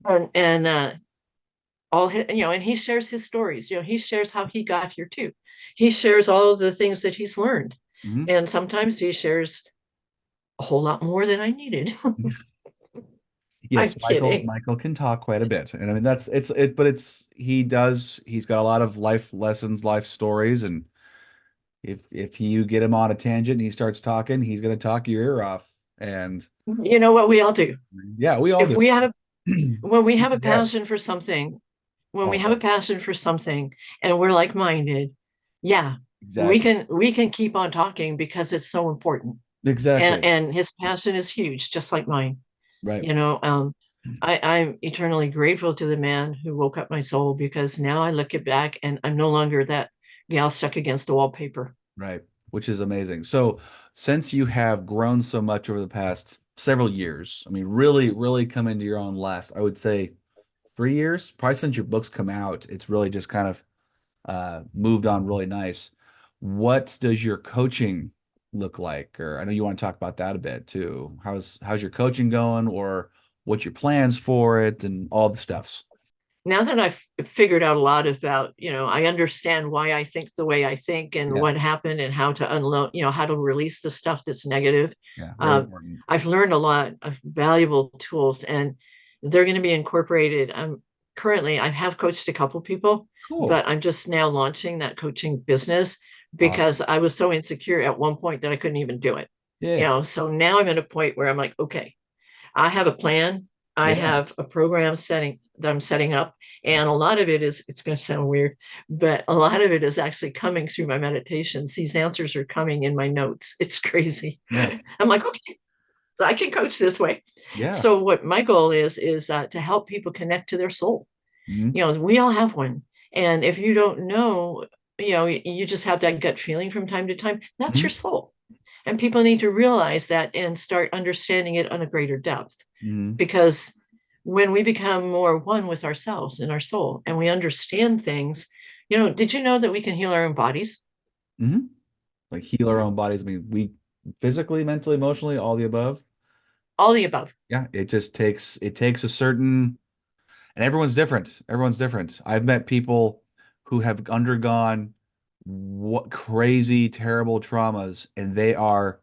And all his, and he shares his stories. He shares how he got here too. He shares all of the things that he's learned, Hmm. and sometimes he shares a whole lot more than I needed. Yes, I'm kidding. Michael can talk quite a bit. And I mean that's but he's got a lot of life lessons, life stories, and if you get him on a tangent and he starts talking, he's gonna talk your ear off. And You know what we all do. yeah, we all If do. we have when we You have a forget. passion for something, when we Oh, have a passion for something, and we're like-minded, yeah, we exactly. can we can keep on talking because it's so important. And Exactly. and his passion is huge, just like mine. Right. You know, I'm eternally grateful to the man who woke up my soul because now I look it back and I'm no longer that gal stuck against the wallpaper. Right. Which is amazing. So since you have grown so much over the past several years, I mean, really, really come into your own last, I would say 3 years, probably since your books come out, it's really just kind of moved on really nice. What does your coaching look like? Or I know you want to talk about that a bit too. How's your coaching going, or what's your plans for it, and all the stuffs? Now that I've figured out a lot about, I understand why I think the way I think and Yeah, what happened and how to unload, how to release the stuff that's negative. yeah, very Uh, important. I've learned a lot of valuable tools, and they're going to be incorporated. Currently, I have coached a couple people, Cool, but I'm just now launching that coaching business because awesome. I was so insecure at one point that I couldn't even do it. Yeah, So now I'm at a point where I'm like, okay, I have a plan. I yeah, have a program setting that I'm setting up. yeah, And a lot of it is, it's going to sound weird, but a lot of it is actually coming through my meditations. These answers are coming in my notes. It's crazy. yeah, I'm like, okay, so I can coach this way. yeah. So what my goal is to help people connect to their soul. Mhm, We all have one. And if you don't know, you just have that gut feeling from time to time. That's mhm, your soul. And people need to realize that and start understanding it on a greater depth, mhm, because when we become more one with ourselves and our soul and we understand things, did you know that we can heal our own bodies? mhm. Like heal our Yeah. own bodies. I mean, we physically, mentally, emotionally, all the above. All the above. Yeah, it takes a certain, and everyone's different. Everyone's different. I've met people who have undergone what crazy, terrible traumas, and they are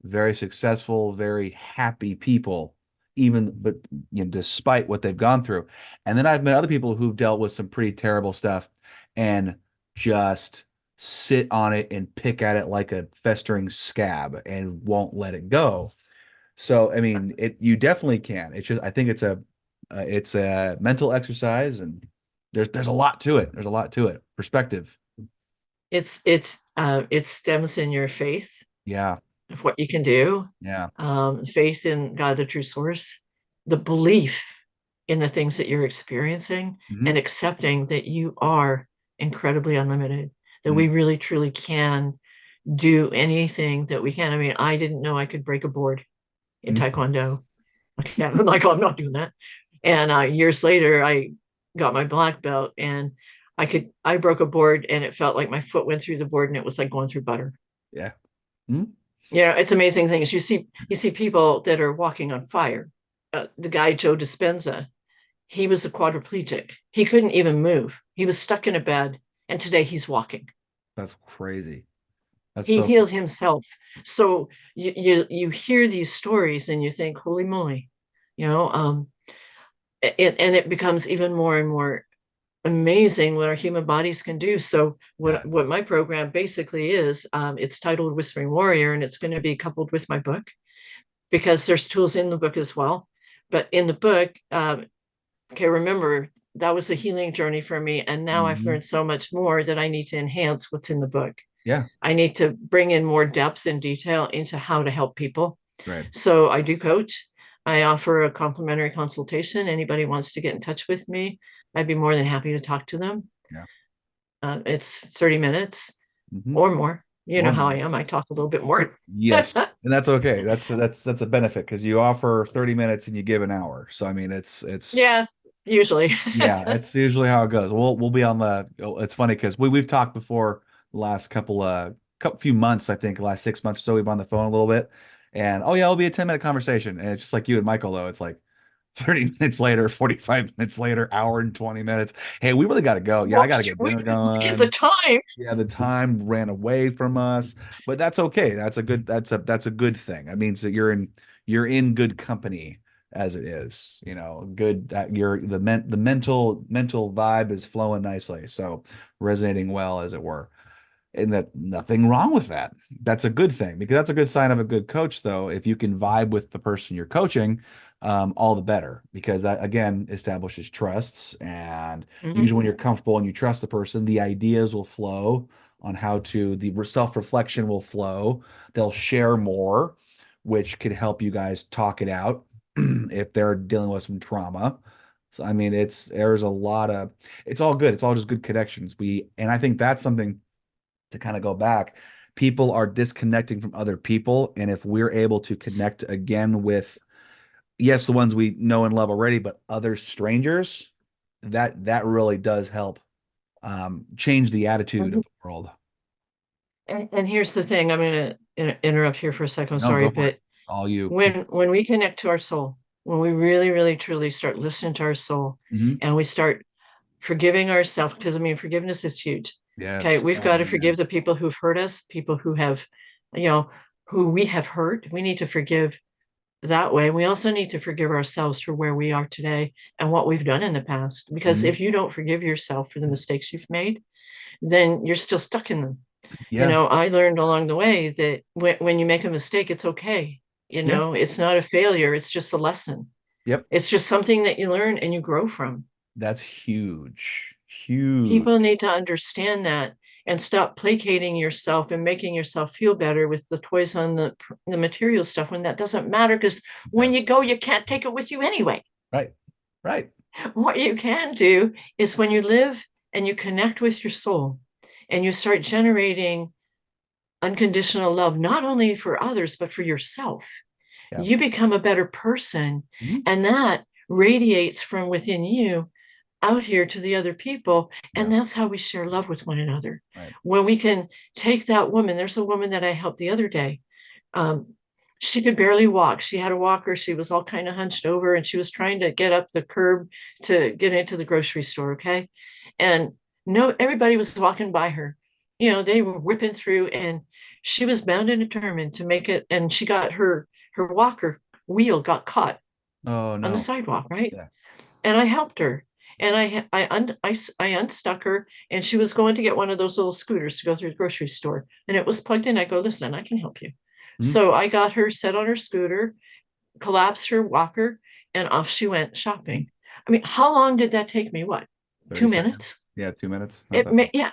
very successful, very happy people, even but despite what they've gone through. And then I've met other people who've dealt with some pretty terrible stuff and just sit on it and pick at it like a festering scab and won't let it go. So, I mean, you definitely can. It's just I think it's a mental exercise, and there's a lot to it. There's a lot to it. Perspective. It stems in your faith Yeah. of what you can do, Yeah. faith in God, the true source, the belief in the things that you're experiencing, Hmm. and accepting that you are incredibly unlimited, that we really truly can do anything that we can. I mean, I didn't know I could break a board in Hmm. Taekwondo. Okay, I'm like, oh, I'm not doing that. And years later, I got my black belt, and I broke a board, and it felt like my foot went through the board, and it was like going through butter. Yeah. Mhm. It's amazing things. You see people that are walking on fire. The guy Joe Dispenza, he was a quadriplegic. He couldn't even move. He was stuck in a bed, and today he's walking. That's crazy. That's He so healed cool. himself. So you hear these stories and you think, holy moly, you know, um, and it becomes even more and more amazing what our human bodies can do. So Yeah. what my program basically is, it's titled Whispering Warrior, and it's going to be coupled with my book because there's tools in the book as well. But in the book, okay, remember that was a healing journey for me, and now I've Hmm. learned so much more that I need to enhance what's in the book. Yeah. I need to bring in more depth and detail into how to help people. Right. So I do coach. I offer a complimentary consultation. Anybody wants to get in touch with me, I'd be more than happy to talk to them. Yeah. It's 30 minutes Hmm. or more. You know Or how I more. am. I talk a little bit more. Yes. And that's okay. That's a benefit because you offer 30 minutes and you give an hour. So I mean it's Yeah, usually. yeah, it's usually how it goes. We'll be on the it's funny because we've talked before the last couple few months, I think, the last 6 months or so we've been on the phone a little bit. And oh yeah, it'll be a 10-minute conversation. And it's just like you and Michael though. It's like 30 minutes later, 45 minutes later, hour and 20 minutes. Hey, we really got to go. Yeah, I got to Whoops, get we dinner didn't look at the going. time. Yeah, the time ran away from us, but that's okay. That's a good thing. That means that you're in good company as it is. Good you're the mental vibe is flowing nicely. So resonating well as it were. And that nothing wrong with that. That's a good thing because that's a good sign of a good coach, though. If you can vibe with the person you're coaching, all the better because that again establishes trusts. And Mhm. usually, when you're comfortable and you trust the person, the ideas will flow on the self-reflection will flow. They'll share more, which could help you guys talk it out if they're dealing with some trauma. So, I mean, it's all good. It's all just good connections. And I think that's something to kind of go back, people are disconnecting from other people. And if we're able to connect again with, yes, the ones we know and love already, but other strangers, that really does help change the attitude of Mhm. the world. And here's the thing, I'm going to interrupt here for a second. I'm No, sorry, go for it. but All you. when we connect to our soul, when we really, really, truly start listening to our soul, Mhm. and we start forgiving ourselves, because I mean, forgiveness is huge. Okay, Yes. we've Oh got to man. forgive the people who've hurt us, people who have, you know, who we have hurt. We need to forgive that way. We also need to forgive ourselves for where we are today and what we've done in the past. Because Mhm. if you don't forgive yourself for the mistakes you've made, then you're still stuck in them. Yeah. I learned along the way that when you make a mistake, it's okay. Yeah. It's not a failure, it's just a lesson. Yep. It's just something that you learn and you grow from. That's huge. People Huge. need to understand that and stop placating yourself and making yourself feel better with the toys on the material stuff when that doesn't matter, because Yeah. when you go, you can't take it with you anyway. Right. Right. What you can do is when you live and you connect with your soul and you start generating unconditional love, not only for others, but for yourself, Yeah. you become a better person. Mhm. And that radiates from within you out here to the other people. Yeah. And that's how we share love with one another. Right. When we can take that woman, there's a woman that I helped the other day. Um, she could barely walk. She had a walker. She was all kind of hunched over and she was trying to get up the curb to get into the grocery store. Okay. And no, everybody was walking by her. They were whipping through and she was bound and determined to make it. And she got her walker wheel got caught Oh on the no. sidewalk, right? Yeah. And I helped her. And I unstuck her, and she was going to get one of those little scooters to go through the grocery store, and it was plugged in. I go, listen, I can help you. Mhm. So I got her set on her scooter, collapsed her walker, and off she went shopping. I mean, how long did that take me? What, 30 seconds. two minutes? Yeah, 2 minutes. Not that long. Yeah,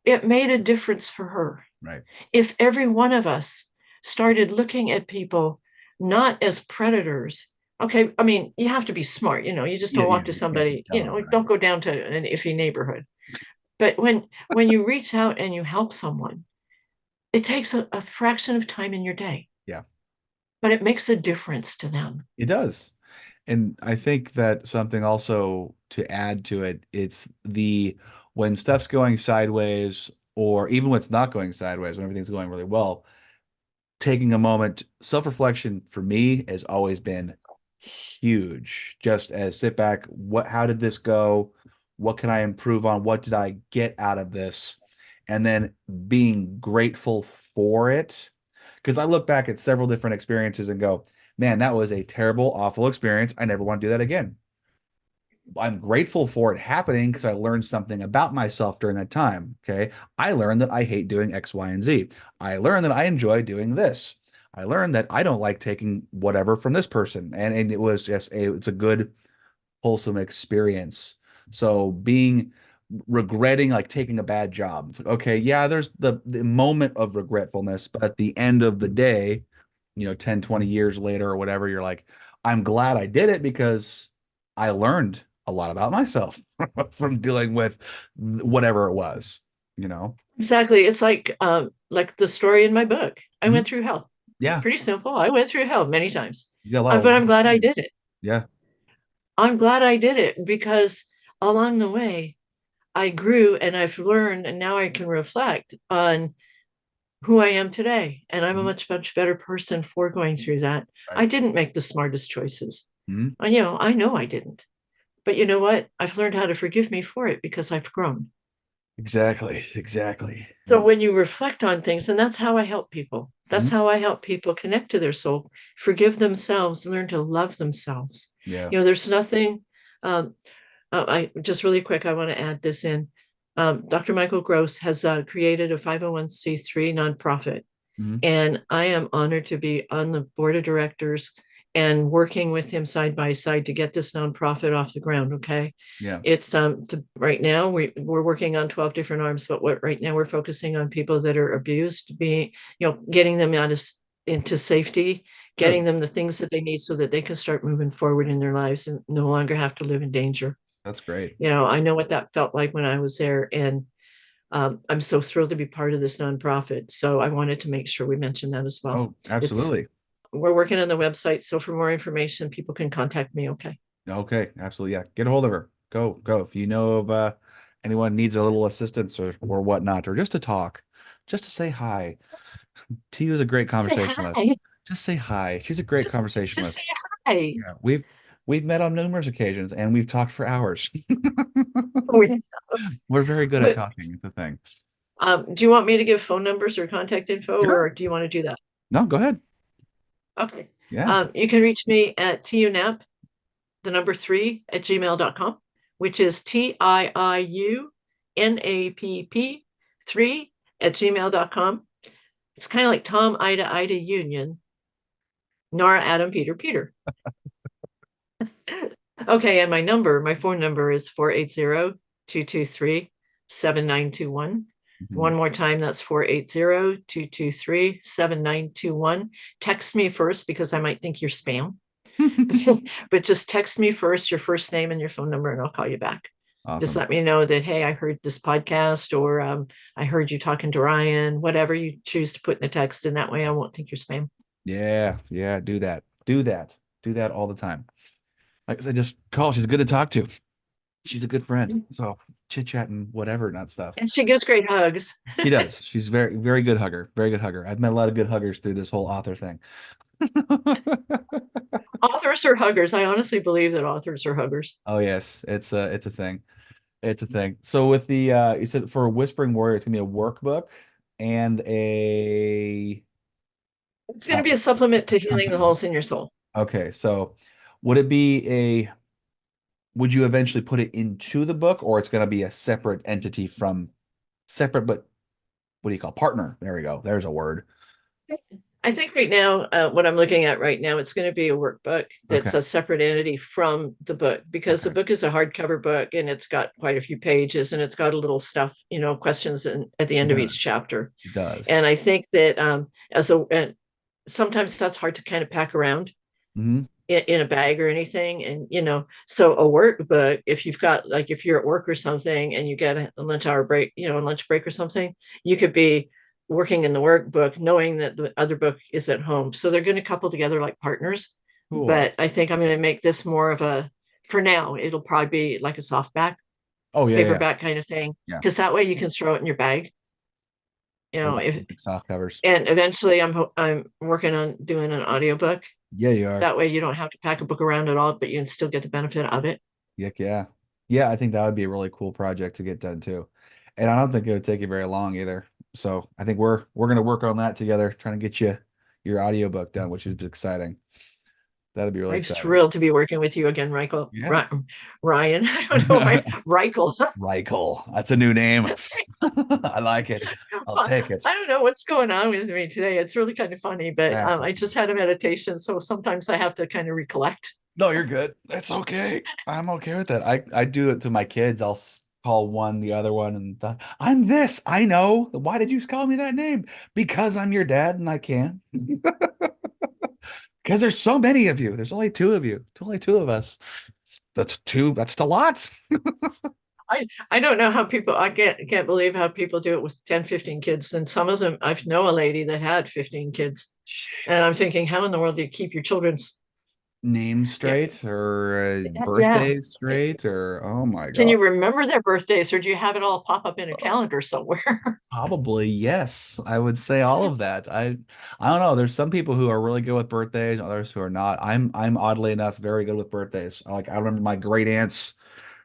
it made a difference for her. Right. If every one of us started looking at people not as predators, okay, I mean, you have to be smart, you just Yeah, don't yeah, walk to you can't somebody, tell them, right. don't go down to an iffy neighborhood. But when you reach out and you help someone, it takes a fraction of time in your day, Yeah, but it makes a difference to them. it does. And I think that something also to add to it, it's the when stuff's going sideways, or even when it's not going sideways, when everything's going really well, taking a moment, self-reflection for me has always been huge. Just as sit back, how did this go? What can I improve on? What did I get out of this? And then being grateful for it. Because I look back at several different experiences and go, man, that was a terrible, awful experience. I never want to do that again. I'm grateful for it happening because I learned something about myself during that time. Okay. I learned that I hate doing X, Y, and Z. I learned that I enjoy doing this. I learned that I don't like taking whatever from this person. And it was just it's a good, wholesome experience. So regretting like taking a bad job. It's like, okay, yeah, there's the moment of regretfulness, but at the end of the day, 10, 20 years later or whatever, you're like, I'm glad I did it because I learned a lot about myself from dealing with whatever it was, you know? Exactly. It's like the story in my book. I Mhm. went through hell. Yeah. Pretty simple. I went through hell many times. You got a lot of But I'm life glad I experience. did it. Yeah. I'm glad I did it because along the way, I grew and I've learned, and now I can reflect on who I am today. And I'm a Mhm. much, much better person for going through that. Right. I didn't make the smartest choices. Mhm. I know I didn't. But you know what? I've learned how to forgive me for it because I've grown. Exactly. Exactly. So when you reflect on things, and that's how I help people. That's Mhm. how I help people connect to their soul, forgive themselves, learn to love themselves. Yeah. There's nothing. Um, I just really quick, I want to add this in. Dr. Michael Gross has created a 501c3 nonprofit, Mhm. and I am honored to be on the board of directors and working with him side by side to get this nonprofit off the ground. Okay. Yeah. It's right now we're working on 12 different arms, but what right now we're focusing on people that are abused, being, getting them into safety, getting Good. them the things that they need so that they can start moving forward in their lives and no longer have to live in danger. That's great. I know what that felt like when I was there, and I'm so thrilled to be part of this nonprofit. So I wanted to make sure we mention that as well. Oh, It's absolutely. We're working on the website, so for more information, people can contact me. Okay. Okay, absolutely. Yeah. Get a hold of her. Go, go. If you know of anyone needs a little assistance or whatnot, or just to talk, just to say hi. Tiiu is a great Say conversationalist. hi. Just say hi. She's a great Just say conversationalist. hi. Yeah, we've met on numerous occasions and we've talked for hours. We- We're very good at But talking, is the thing. do you want me to give phone numbers or contact info, Sure. or do you want to do that? No, go ahead. Okay. Yeah. You can reach me at Tiiu Napp, the number three at gmail.com, which is TIIUNAPP 3 at gmail.com. It's kind of like Tom, Ida, Ida, Union, Nora, Adam, Peter, Peter. Okay, and my phone number is 480-223-7921. Mhm. One more time, that's 480-223-7921. Text me first because I might think you're spam. But just text me first your first name and your phone number, and I'll call you back. Just Awesome. let me know that, hey, I heard this podcast, or I heard you talking to Ryan, whatever you choose to put in the text. And that way I won't think you're spam. Yeah, yeah, do that. Do that. Do that all the time. Like I said, just call. She's good to talk to. She's a good friend. So chit chat and whatever, not stuff. And she gives great hugs. She does. She's very, very good hugger. Very good hugger. I've met a lot of good huggers through this whole author thing. Authors are huggers. I honestly believe that authors are huggers. Oh yes, it's a thing. It's a thing. So with the you said for Whispering Warrior, it's gonna be a workbook and a It's going to be a supplement to healing the holes in your soul. okay, so would it be a would you eventually put it into the book or it's gonna be a separate entity from separate but what do you call partner? There we go. There's a word. I think right now, what I'm looking at right now, it's going to be a workbook Okay. that's a separate entity from the book, because the Okay. book is a hardcover book and it's got quite a few pages, and it's got a little stuff, questions at the It end of each does. chapter. It does. And I think that sometimes that's hard to kind of pack around Hmm. in a bag or anything. And, so a workbook, if you've got, like, if you're at work or something and you get a lunch hour break, a lunch break or something, you could be working in the workbook knowing that the other book is at home. So they're going to couple together like partners. Cool. But I think I'm going to make this more of for now, it'll probably be like a softback, Oh yeah, yeah, paperback kind of thing. yeah. Because that way you can throw it in your bag, I love if, big soft covers. and eventually I'm working on doing an audiobook. Yeah, you are. That way you don't have to pack a book around at all, but you can still get the benefit of it. Heck yeah. Yeah, I think that would be a really cool project to get done too. And I don't think it would take you very long either. So I think we're gonna work on that together, trying to get you your audiobook done, which is exciting. That'd be really I'm exciting. thrilled to be working with you again, Yeah. Ryan. I don't know, Reichel. Reichel. That's a new name. I like it. I'll I take it. don't know what's going on with me today. It's really kind of funny, but That's I okay. just had a meditation, so sometimes I have to kind of recollect. No, you're good. That's okay. I'm okay with that. I do it to my kids. Call one the other one and I'm this. I know. Why did you call me that name? Because I'm your dad and I can. Because there's so many of you. There's only two of you. There's only two of us. That's two. That's a lot. I don't know how people, I can't believe how people do it with 10, 15 kids. And some of them, I know a lady that had 15 kids. And Jesus. I'm thinking, how in the world do you keep your children's, Name yeah, straight or yeah. birthday straight or oh my Can God. you remember their birthdays, or do you have it all pop up in a calendar somewhere? Probably yes. I would say all of that. I don't know. There's some people who are really good with birthdays, others who are not. I'm oddly enough very good with birthdays. Like I remember my great aunt's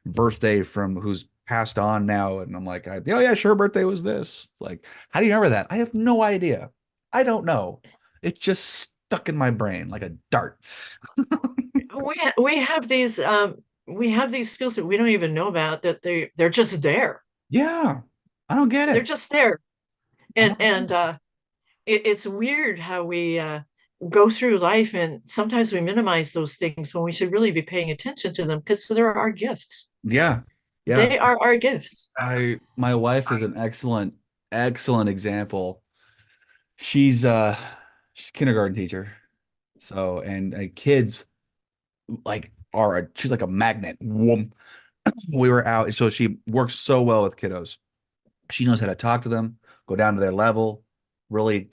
birthday from who's passed on now, and I'm like, oh yeah, sure, birthday was this. Like, how do you remember that? I have no idea. I don't know. It just stuck in my brain like a dart. We have these skills that we don't even know about, that they're just there. Yeah, I don't get They're it. just there. I And don't get it. it's weird how we go through life, and sometimes we minimize those things when we should really be paying attention to them, because they're our gifts. Yeah, yeah. They are our gifts. I my wife is an excellent example. She's she's a kindergarten teacher. So and kids like she's like a magnet. Whoom. We were out, so she works so well with kiddos. She knows how to talk to them, go down to their level, really,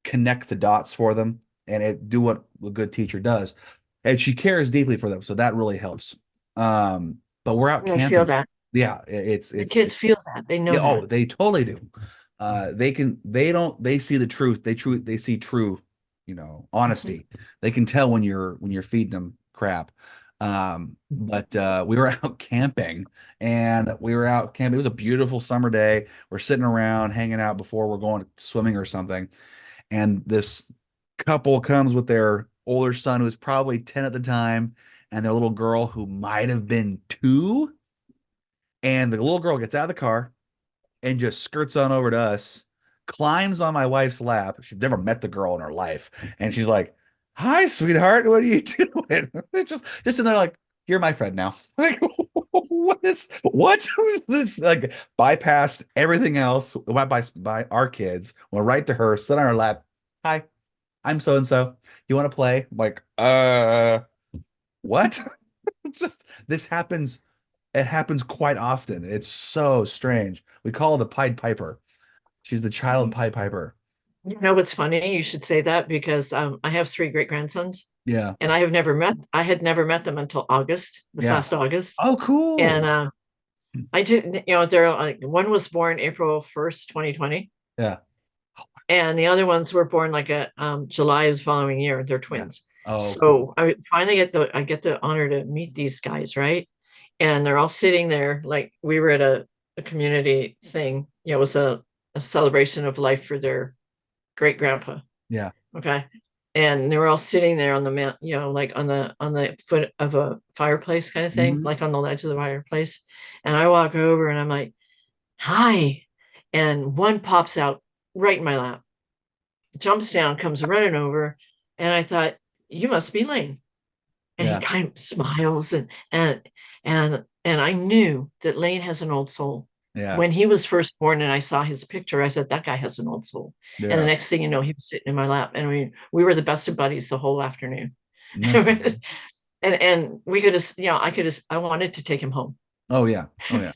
connect the dots for them and do what a good teacher does. And she cares deeply for them, so that really helps. But we're out I feel camping. that. Yeah, The kids feel that. They know yeah, oh, that. they totally do. They see the truth. They see true, Mhm. honesty. They can tell when you're feeding them crap. But we were out camping and we were out camping. It was a beautiful summer day. We're sitting around hanging out before we're going swimming or something. And this couple comes with their older son, who's probably 10 at the time, and their little girl who might have been 2. And the little girl gets out of the car and just skirts on over to us, climbs on my wife's lap. She's never met the girl in her life. And she's like, "Hi, sweetheart. What are you doing?" Just in there, like, "You're my friend now." Like, what? This like bypassed everything else, went by our kids, went right to her, sat on her lap. "Hi, I'm so and so. You want to play?" I'm like, what? Just this happens. It happens quite often. It's so strange. We call her the Pied Piper. She's the child Pied Piper. You know what's funny? You should say that because I have three great grandsons, Yeah. and I had never met them until August, this Yeah. last August. Oh, And cool. I didn't, they're like one was born April 1st, 2020, Yeah. and the other ones were born like a July of the following year. They're Yeah. twins. Oh, cool. So I get the honor to meet these guys, right? And they're all sitting there like we were at a community thing. It was a celebration of life for their great grandpa. Yeah. Okay. And they were all sitting there on the man, like on the foot of a fireplace kind of thing, Hmm. like on the ledge of the fireplace. And I walk over and I'm like, "Hi." And one pops out right in my lap, jumps down, comes running over, and I thought, "You must be Lane." And he Yeah. kind of smiles and I knew that Lane has an old soul. Yeah. When he was first born and I saw his picture, I said, "That guy has an old soul." And the Yeah. next thing you know, he was sitting in my lap. And we were the best of buddies the whole afternoon. No and kidding. we could just, I could just, I wanted to take him home. Oh, yeah. Oh, yeah. Can I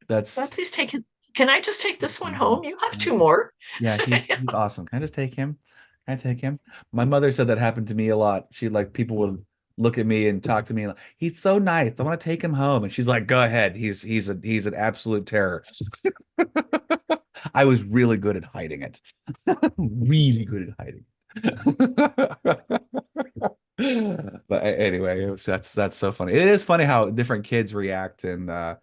That's please take him? Can I just take this one Mhm. home? You have two more. Yeah, he's awesome. Can I just take him? Can I take him? My mother said that happened to me a lot. She like people would look at me and talk to me like, "He's so nice. I want to take him home." And she's like, "Go ahead. He's an absolute terror." I was really good at hiding it. Really good at hiding it. But anyway, that's so funny. It is funny how different kids react, and yeah,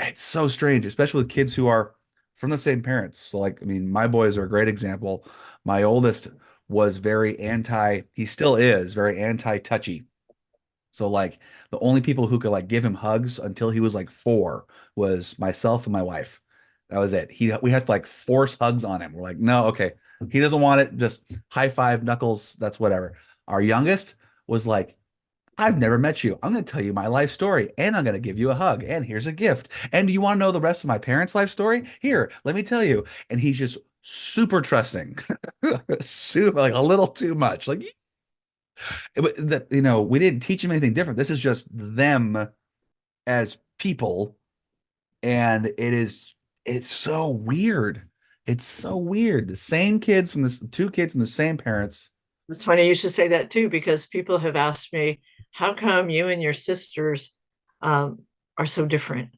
it's so strange, especially with kids who are from the same parents. So, like, I mean, my boys are a great example. My oldest was very anti, he still is very anti-touchy. So like the only people who could like give him hugs until he was like 4 was myself and my wife. That was it. We had to like force hugs on him. We're like, no, okay. He doesn't want it. Just high five, knuckles, that's whatever. Our youngest was like, "I've never met you. I'm going to tell you my life story and I'm going to give you a hug. And here's a gift. And do you want to know the rest of my parents' life story? Here, let me tell you." And he's just super trusting, super like a little too much. Like that, we didn't teach him anything different. This is just them as people, and it's so weird. It's so weird. The same kids from this, two kids from the same parents. It's funny you should say that too, because people have asked me, "How come you and your sisters um, are so different?"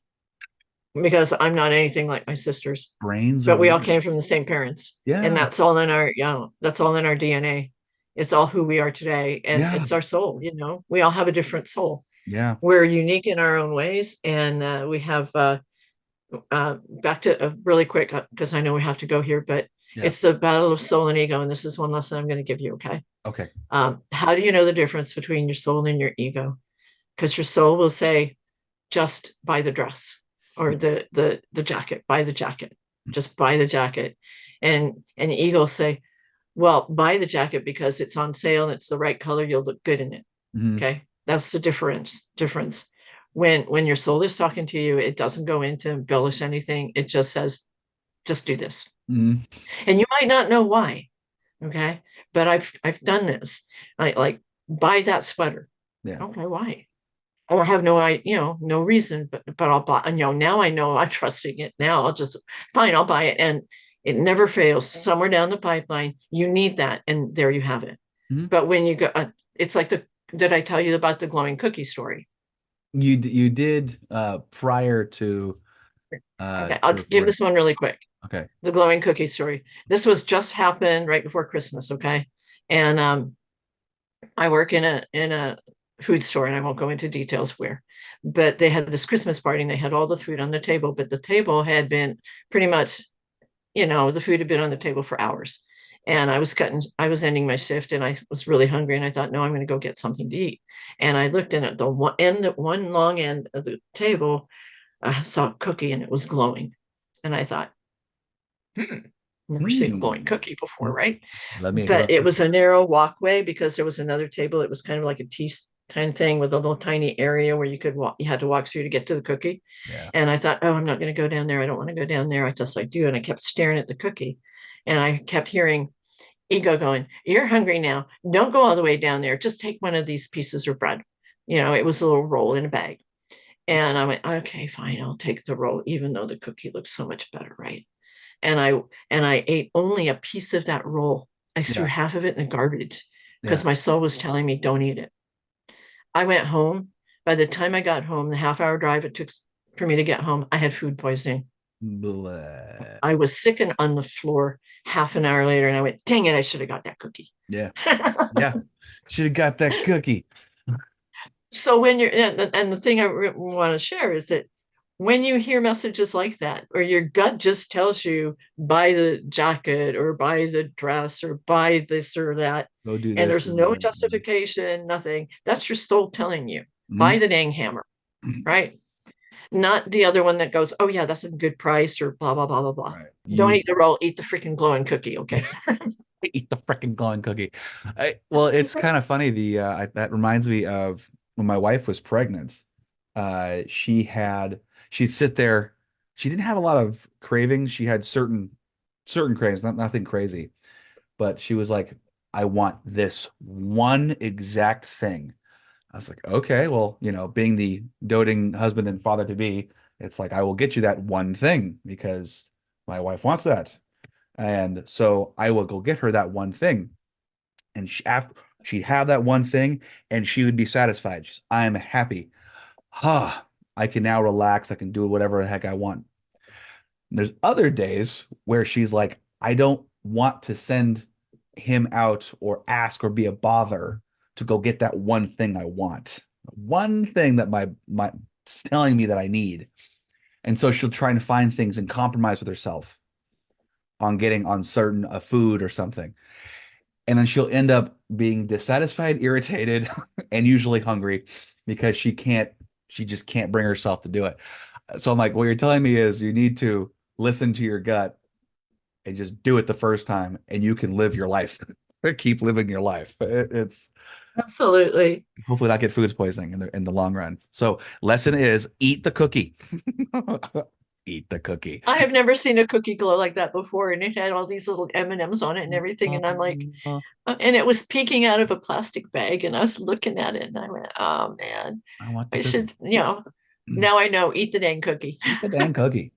Because I'm not anything like my sisters, Brains are but we all weird. came from the same parents, and Yeah, that's all in our DNA. It's all who we are today, and yeah, it's our soul. We all have a different soul. yeah, We're unique in our own ways, and we have back to really quick because I know we have to go here, but yeah. it's the battle of soul and ego, and this is one lesson I'm going to give you. Okay, Okay. how do you know the difference between your soul and your ego? Because your soul will say, "Just buy the dress or the jacket, buy the jacket, just buy the jacket," and ego say, "Well, buy the jacket because it's on sale and it's the right color, you'll look good in it." Hmm. Okay, that's the difference. When your soul is talking to you, it doesn't go in to embellish anything. It just says, "Just do this," Hmm. and you might not know why. Okay, but I've done this. I like buy that sweater. Yeah. Okay, why? I have no, no reason, but I'll buy. Now I know I'm trusting it. Now I'll just fine. I'll buy it, and it never fails. Somewhere down the pipeline, you need that, and there you have it. Hmm. But when you go, it's like did I tell you about the glowing cookie story? you did prior Okay, I'll to give recording. this one really quick. Okay. The glowing cookie story. This was just happened right before Christmas, okay? And I work in a food store, and I won't go into details where, but they had this Christmas party and they had all the food on the table, but the table had been pretty much, the food had been on the table for hours. And I was ending my shift and I was really hungry and I thought, no, I'm going to go get something to eat. And I looked in at the one long end of the table, I saw a cookie and it was glowing. And I thought, hmm, never seen a glowing Hmm. cookie before, right? Let me But go. it was a narrow walkway because there was another table. It was kind of like a tea kind of thing with a little tiny area where you could walk, you had to walk through to get to the cookie. Yeah. And I thought, oh, I'm not going to go down there. I don't want to go down there. I just like do. And I kept staring at the cookie. And I kept hearing ego going, you're hungry now. Don't go all the way down there. Just take one of these pieces of bread. It was a little roll in a bag. And I went, okay, fine, I'll take the roll, even though the cookie looks so much better, right? And I ate only a piece of that roll. I threw Yeah. half of it in the garbage Yeah. because my soul was telling me, don't eat it. I went home. By the time I got home, the half-hour drive it took for me to get home, I had food poisoning. Bleh. I was sick and on the floor half an hour later, and I went, dang it, I should have got that cookie. Yeah. Yeah. Should have got that cookie. So when you're and the thing I want to share is that when you hear messages like that, or your gut just tells you buy the jacket or buy the dress or buy this or that, Go do and this. there's no justification, nothing, that's your soul telling you buy Mhm. the dang hammer, right? Not the other one that goes, oh yeah, that's a good price or blah blah blah blah blah. Right. Don't You eat the roll, eat the freaking glowing cookie, okay? eat the freaking glowing cookie. Well, it's kind of funny. That reminds me of when my wife was pregnant. She had she'd sit there. She didn't have a lot of cravings. She had certain cravings, nothing crazy. But she was like, "I want this one exact thing." I was like, "Okay, well, being the doting husband and father to be, it's like I will get you that one thing because my wife wants that." And so I will go get her that one thing. And she'd have that one thing and she would be satisfied. I'm happy. I can now relax. I can do whatever the heck I want. And there's other days where she's like, I don't want to send him out or ask or be a bother to go get that one thing I want. One thing that my it's telling me that I need. And so she'll try and find things and compromise with herself on getting on certain food or something. And then she'll end up being dissatisfied, irritated, and usually hungry because she just can't bring herself to do it. So I'm like, what you're telling me is you need to listen to your gut and just do it the first time, and you can live your life. Keep living your life. It's Absolutely. hopefully not get food poisoning in the long run. So lesson is eat the cookie. Eat the cookie. I have never seen a cookie glow like that before, and it had all these little M&Ms on it and everything. And I'm like, and it was peeking out of a plastic bag, and I was looking at it, and I went, "Oh man, I want the I cookie. should, now I know, eat the dang cookie." Eat the dang cookie.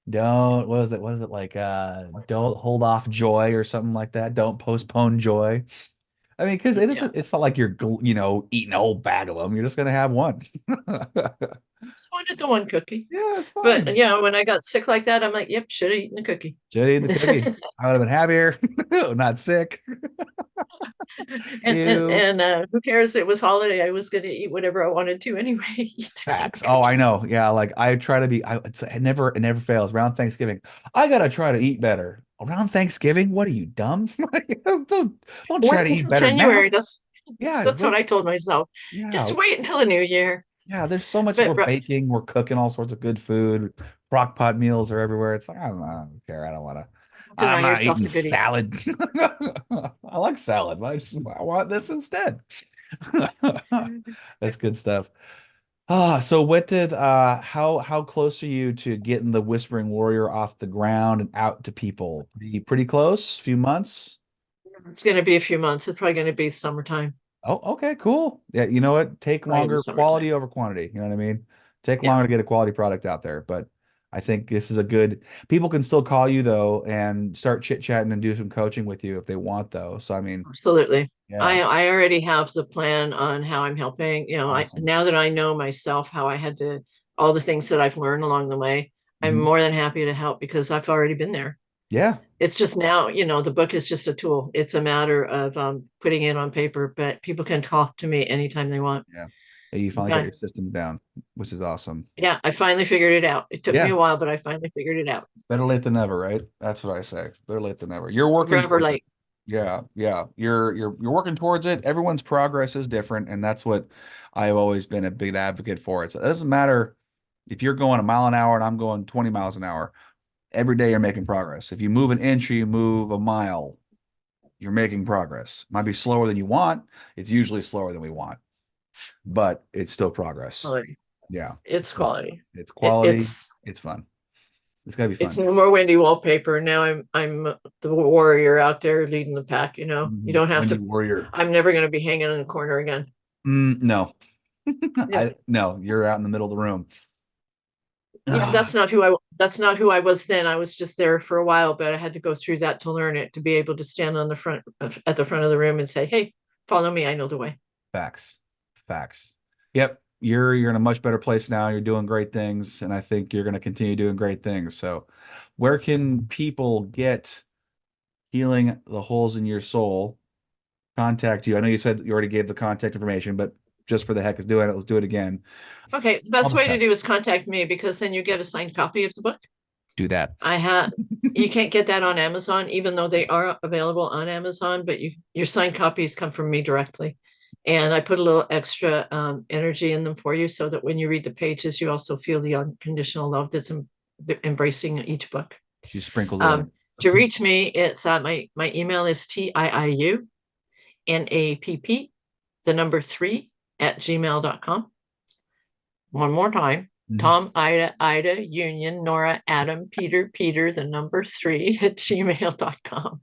Don't, what is it? What is it like? Don't hold off joy or something like that. Don't postpone joy. I mean, because Yeah, it's not like you're, eating a whole bag of them. You're just gonna have one. I just wanted the one cookie. Yeah, it's But fine. when I got sick like that, I'm like, "Yep, should have eaten the cookie." Should have eaten the cookie. I would have been happier. Not sick. and Ew. and who cares? It was holiday. I was going to eat whatever I wanted to anyway. Eat the dang Facts. Oh, I cookie. know. Yeah, like I try to be. It never fails. Around Thanksgiving, I gotta try to eat better. Around Thanksgiving, what are you dumb? Don't try Wait to eat until better January. now. That's Yeah, that's what I told myself. yeah, Just wait until the new year. yeah. There's so much. We're But baking. We're cooking all sorts of good food. Crock pot meals are everywhere. It's like I don't care. I don't want to. I'm deny not yourself eating the goodies. salad. I like salad, but I want this instead. That's good stuff. So what did how close are you to getting the Whispering Warrior off the ground and out to people? Pretty close? Few months? It's going to be a few months. It's probably going to be summertime. Oh, okay, cool. Yeah, you know what? Take Probably in the longer, summertime. quality over quantity. You know what I mean? Take Yeah. longer to get a quality product out there. But I think this is a good, people can still call you though and start chit chatting and do some coaching with you if they want though. So, I mean, Absolutely. yeah, I already have the plan on how I'm helping. I awesome. now that I know myself, how I had to, all the things that I've learned along the way, I'm Mhm. more than happy to help because I've already been there. Yeah, It's just now, the book is just a tool. It's a matter of putting it on paper, but people can talk to me anytime they want. yeah. And you finally got Yeah. your system down, which is awesome. Yeah, I finally figured it out. It took me Yeah, a while, but I finally figured it out. better late than never, right? That's what I say. Better late than never. You're working Forever towards it. late. Yeah, yeah. You're working towards it. Everyone's progress is different, and that's what I've always been a big advocate for. It doesn't matter if you're going a mile an hour and I'm going 20 miles an hour. Every day you're making progress. If you move an inch or you move a mile, you're making progress. Might be slower than you want. It's usually slower than we want, but it's still progress. Quality. Yeah. It's quality. It's It, quality. it's It's fun. It's gotta be it's fun. no more windy wallpaper. Now I'm the warrior out there leading the pack. You don't have Wendy to. Warrior. I'm never going to be hanging in the corner again. No, Yeah, I no, you're out in the middle of the room. yeah. Ah, That's not who I was then. I was just there for a while, but I had to go through that to learn it, to be able to stand on the front at the front of the room and say, "Hey, follow me. I know the way." facts. Facts. Yep. You're in a much better place now. You're doing great things, and I think you're gonna continue doing great things. So where can people get healing the holes in your soul? Contact you. I know you said you already gave the contact information, but just for the heck of doing it, let's do it again. Okay, the All best the way to stuff. do is contact me because then you get a signed copy of the book. Do that. I have You can't get that on Amazon, even though they are available on Amazon, but your signed copies come from me directly. And I put a little extra energy in them for you so that when you read the pages, you also feel the unconditional love that's embracing each book. She sprinkled it in. Um, to reach me, it's my email is TIIU NAPP, the number 3 @gmail.com. One more time. Tom, Ida, Union, Nora, Adam, Peter, the number 3 @gmail.com.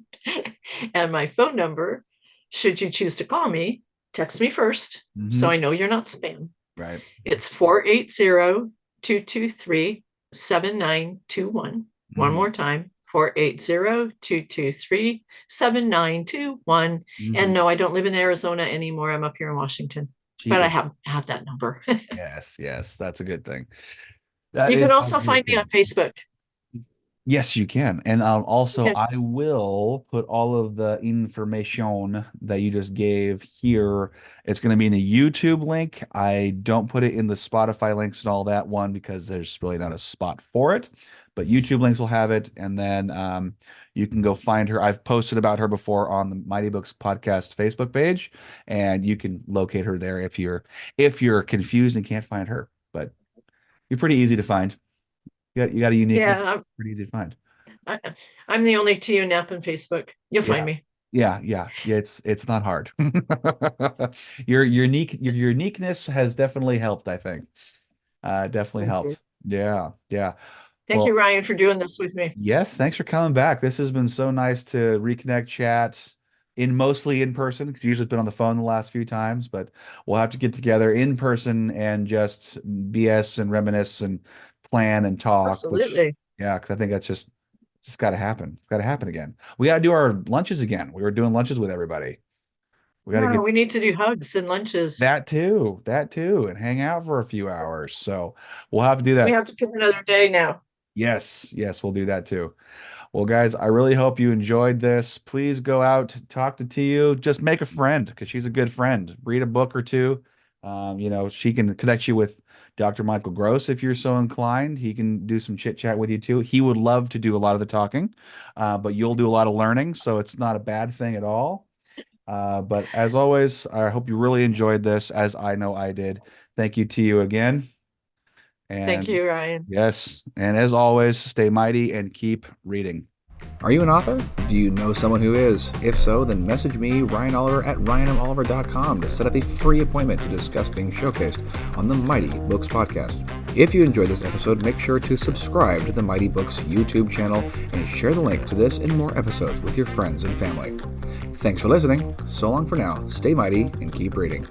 And my phone number, should you choose to call me, text me first so Mm-hmm. I know you're not spam. Right. It's 480-223-7921. One Mm-hmm. more time, 480-223-7921. And Mm-hmm. no, I don't live in Arizona anymore. I'm up here in Washington, She but I is. have that number. Yes, yes, that's a good thing. That You is can a also good find me on thing. Facebook. Yes, you can. And also, Yeah, I will put all of the information that you just gave here. It's going to be in the YouTube link. I don't put it in the Spotify links and all that one because there's really not a spot for it. But YouTube links will have it. And then you can go find her. I've posted about her before on the Mighty Books podcast Facebook page, and you can locate her there if you're confused and can't find her. But you're pretty easy to find. You got a unique name. yeah. Pretty easy to find. I, I'm the only Tiiu Napp on Facebook. You'll find Yeah. me. Yeah. It's not hard. Your uniqueness has definitely helped, I think. Definitely Thank you. helped. Yeah, yeah. Thank Well, you, Ryan, for doing this with me. yes, thanks for coming back. This has been so nice to reconnect, chat mostly in person, because usually it's been on the phone the last few times, but we'll have to get together in person and just BS and reminisce and plan and talk, which Absolutely. yeah, because I think that's just got to happen. It's got to happen again. We got to do our lunches again. We were doing lunches with everybody. We got to Yeah, get we need to do hugs and lunches. that too, and hang out for a few hours. So we'll have to do We that. have to pick another day now. Yes, yes, we'll do that too. Well, guys, I really hope you enjoyed this. Please go out, talk to Tiiu, just make a friend because she's a good friend. Read a book or two. She can connect you with Dr. Michael Gross if you're so inclined. He can do some chit chat with you too. He would love to do a lot of the talking, but you'll do a lot of learning, so it's not a bad thing at all. But as always, I hope you really enjoyed this, as I know I did. Thank you to you again. Thank And you, Ryan. yes, and as always, stay mighty and keep reading. Are you an author? Do you know someone who is? If so, then message me, Ryan Oliver, at ryanmoliver.com to set up a free appointment to discuss being showcased on the Mighty Books podcast. If you enjoyed this episode, make sure to subscribe to the Mighty Books YouTube channel and share the link to this and more episodes with your friends and family. Thanks for listening. So long for now. Stay mighty and keep reading.